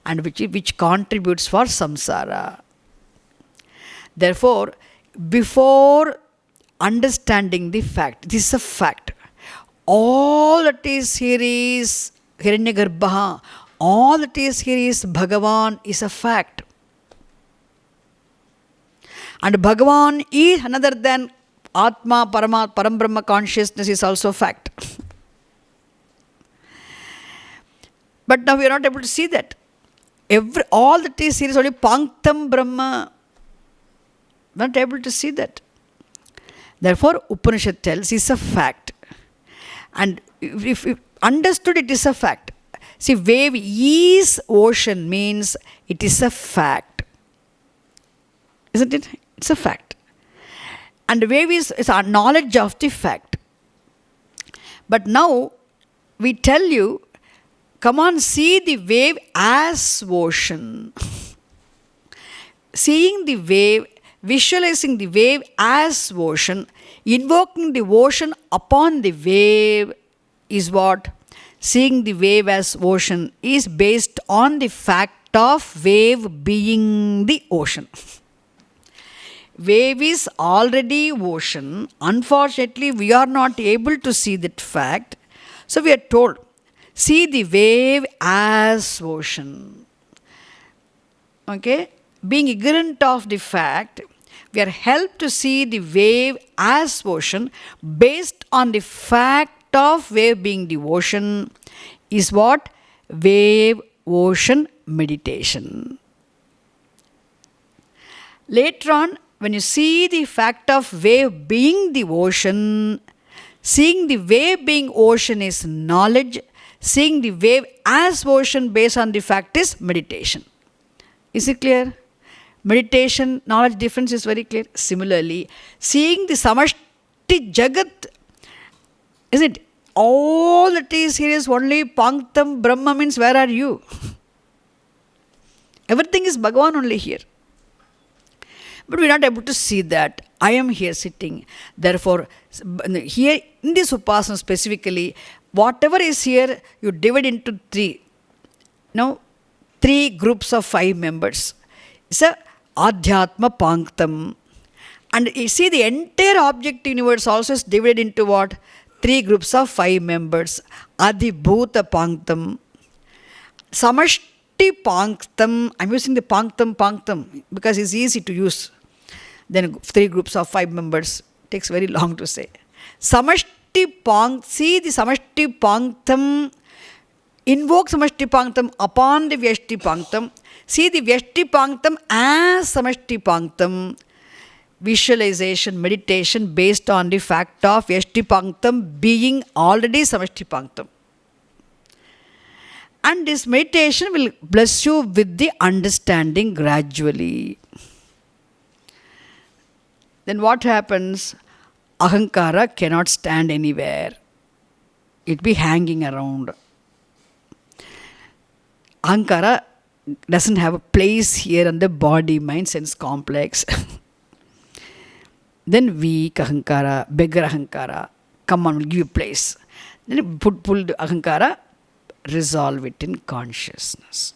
and which contributes for samsara. Therefore, before understanding the fact, this is a fact, all that is here is Hiranyagarbha. All that is here is Bhagavan is a fact. And Bhagavan is another than Atma, Parambrahma consciousness is also fact. But now we are not able to see that. All that is here is only Panktam Brahma. Not able to see that. Therefore, Upanishad tells is a fact. And if understood, it is a fact. See, wave is ocean means it is a fact. Isn't it? It's a fact. And wave is our knowledge of the fact. But now, we tell you, come on, see the wave as ocean. Seeing the wave, visualizing the wave as ocean, invoking the ocean upon the wave is what? Seeing the wave as ocean is based on the fact of wave being the ocean. Wave is already ocean. Unfortunately, we are not able to see that fact. So we are told, see the wave as ocean. Okay? Being ignorant of the fact, we are helped to see the wave as ocean based on the fact of wave being the ocean is what? Wave ocean meditation. Later on, when you see the fact of wave being the ocean, seeing the wave being ocean is knowledge, seeing the wave as ocean based on the fact is meditation. Is it clear? Meditation, knowledge difference is very clear. Similarly, seeing the Samashti Jagat, is it? All that is here is only Panktam Brahma means where are you? Everything is Bhagavan only here. But we are not able to see that. I am here sitting. Therefore, here in this Upasana specifically, whatever is here, you divide into three. Now, 3 groups of 5 members. It's a Adhyatma Panktam. And you see the entire object universe also is divided into what? 3 groups of 5 members. Adhibhuta Panktam. Samashti Panktam. I'm using the Panktam because it's easy to use. Then 3 groups of 5 members. Takes very long to say. Samashti Panktam. See the Samashti Panktam. Invoke Samashti Panktam upon the Vyashti Panktam. See the Vyashti Panktam as Samashti Panktam. Visualization, meditation based on the fact of Vyashti Panktam being already Samashti Panktam. And this meditation will bless you with the understanding gradually. Then what happens? Ahankara cannot stand anywhere. It be hanging around. Ahankara doesn't have a place here on the body, mind, sense complex. Then weak Ahankara, beggar Ahankara, come on, we'll give you place. Then pull the Ahankara, resolve it in consciousness.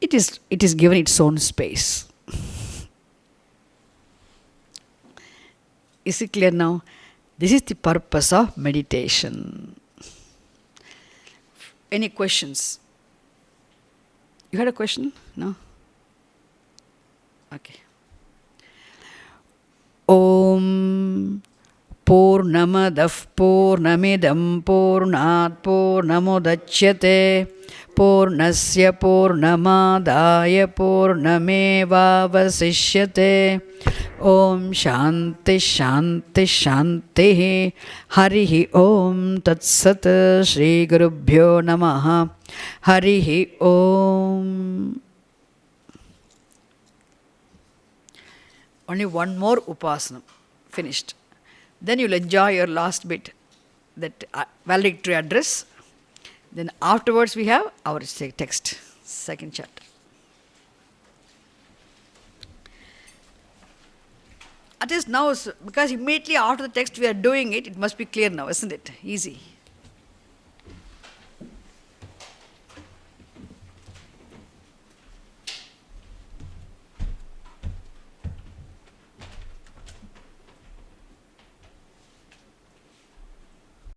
It is given its own space. Is it clear now? This is the purpose of meditation. Any questions? You had a question? No? Okay. Om Purnamadah Purnamidam Purnat Purnamudachyate Purnasya Purnamadaya Purnameva Vasishyate Om Shanti Shanti Shanti Harihi Om Tat Sat Shri Gurubhyo Namaha Harihi Om. Only one more Upasana. Finished. Then you'll enjoy your last bit, that valedictory address. Then afterwards we have our text, second chapter. At least now, because immediately after the text we are doing it, it must be clear now, isn't it? Easy.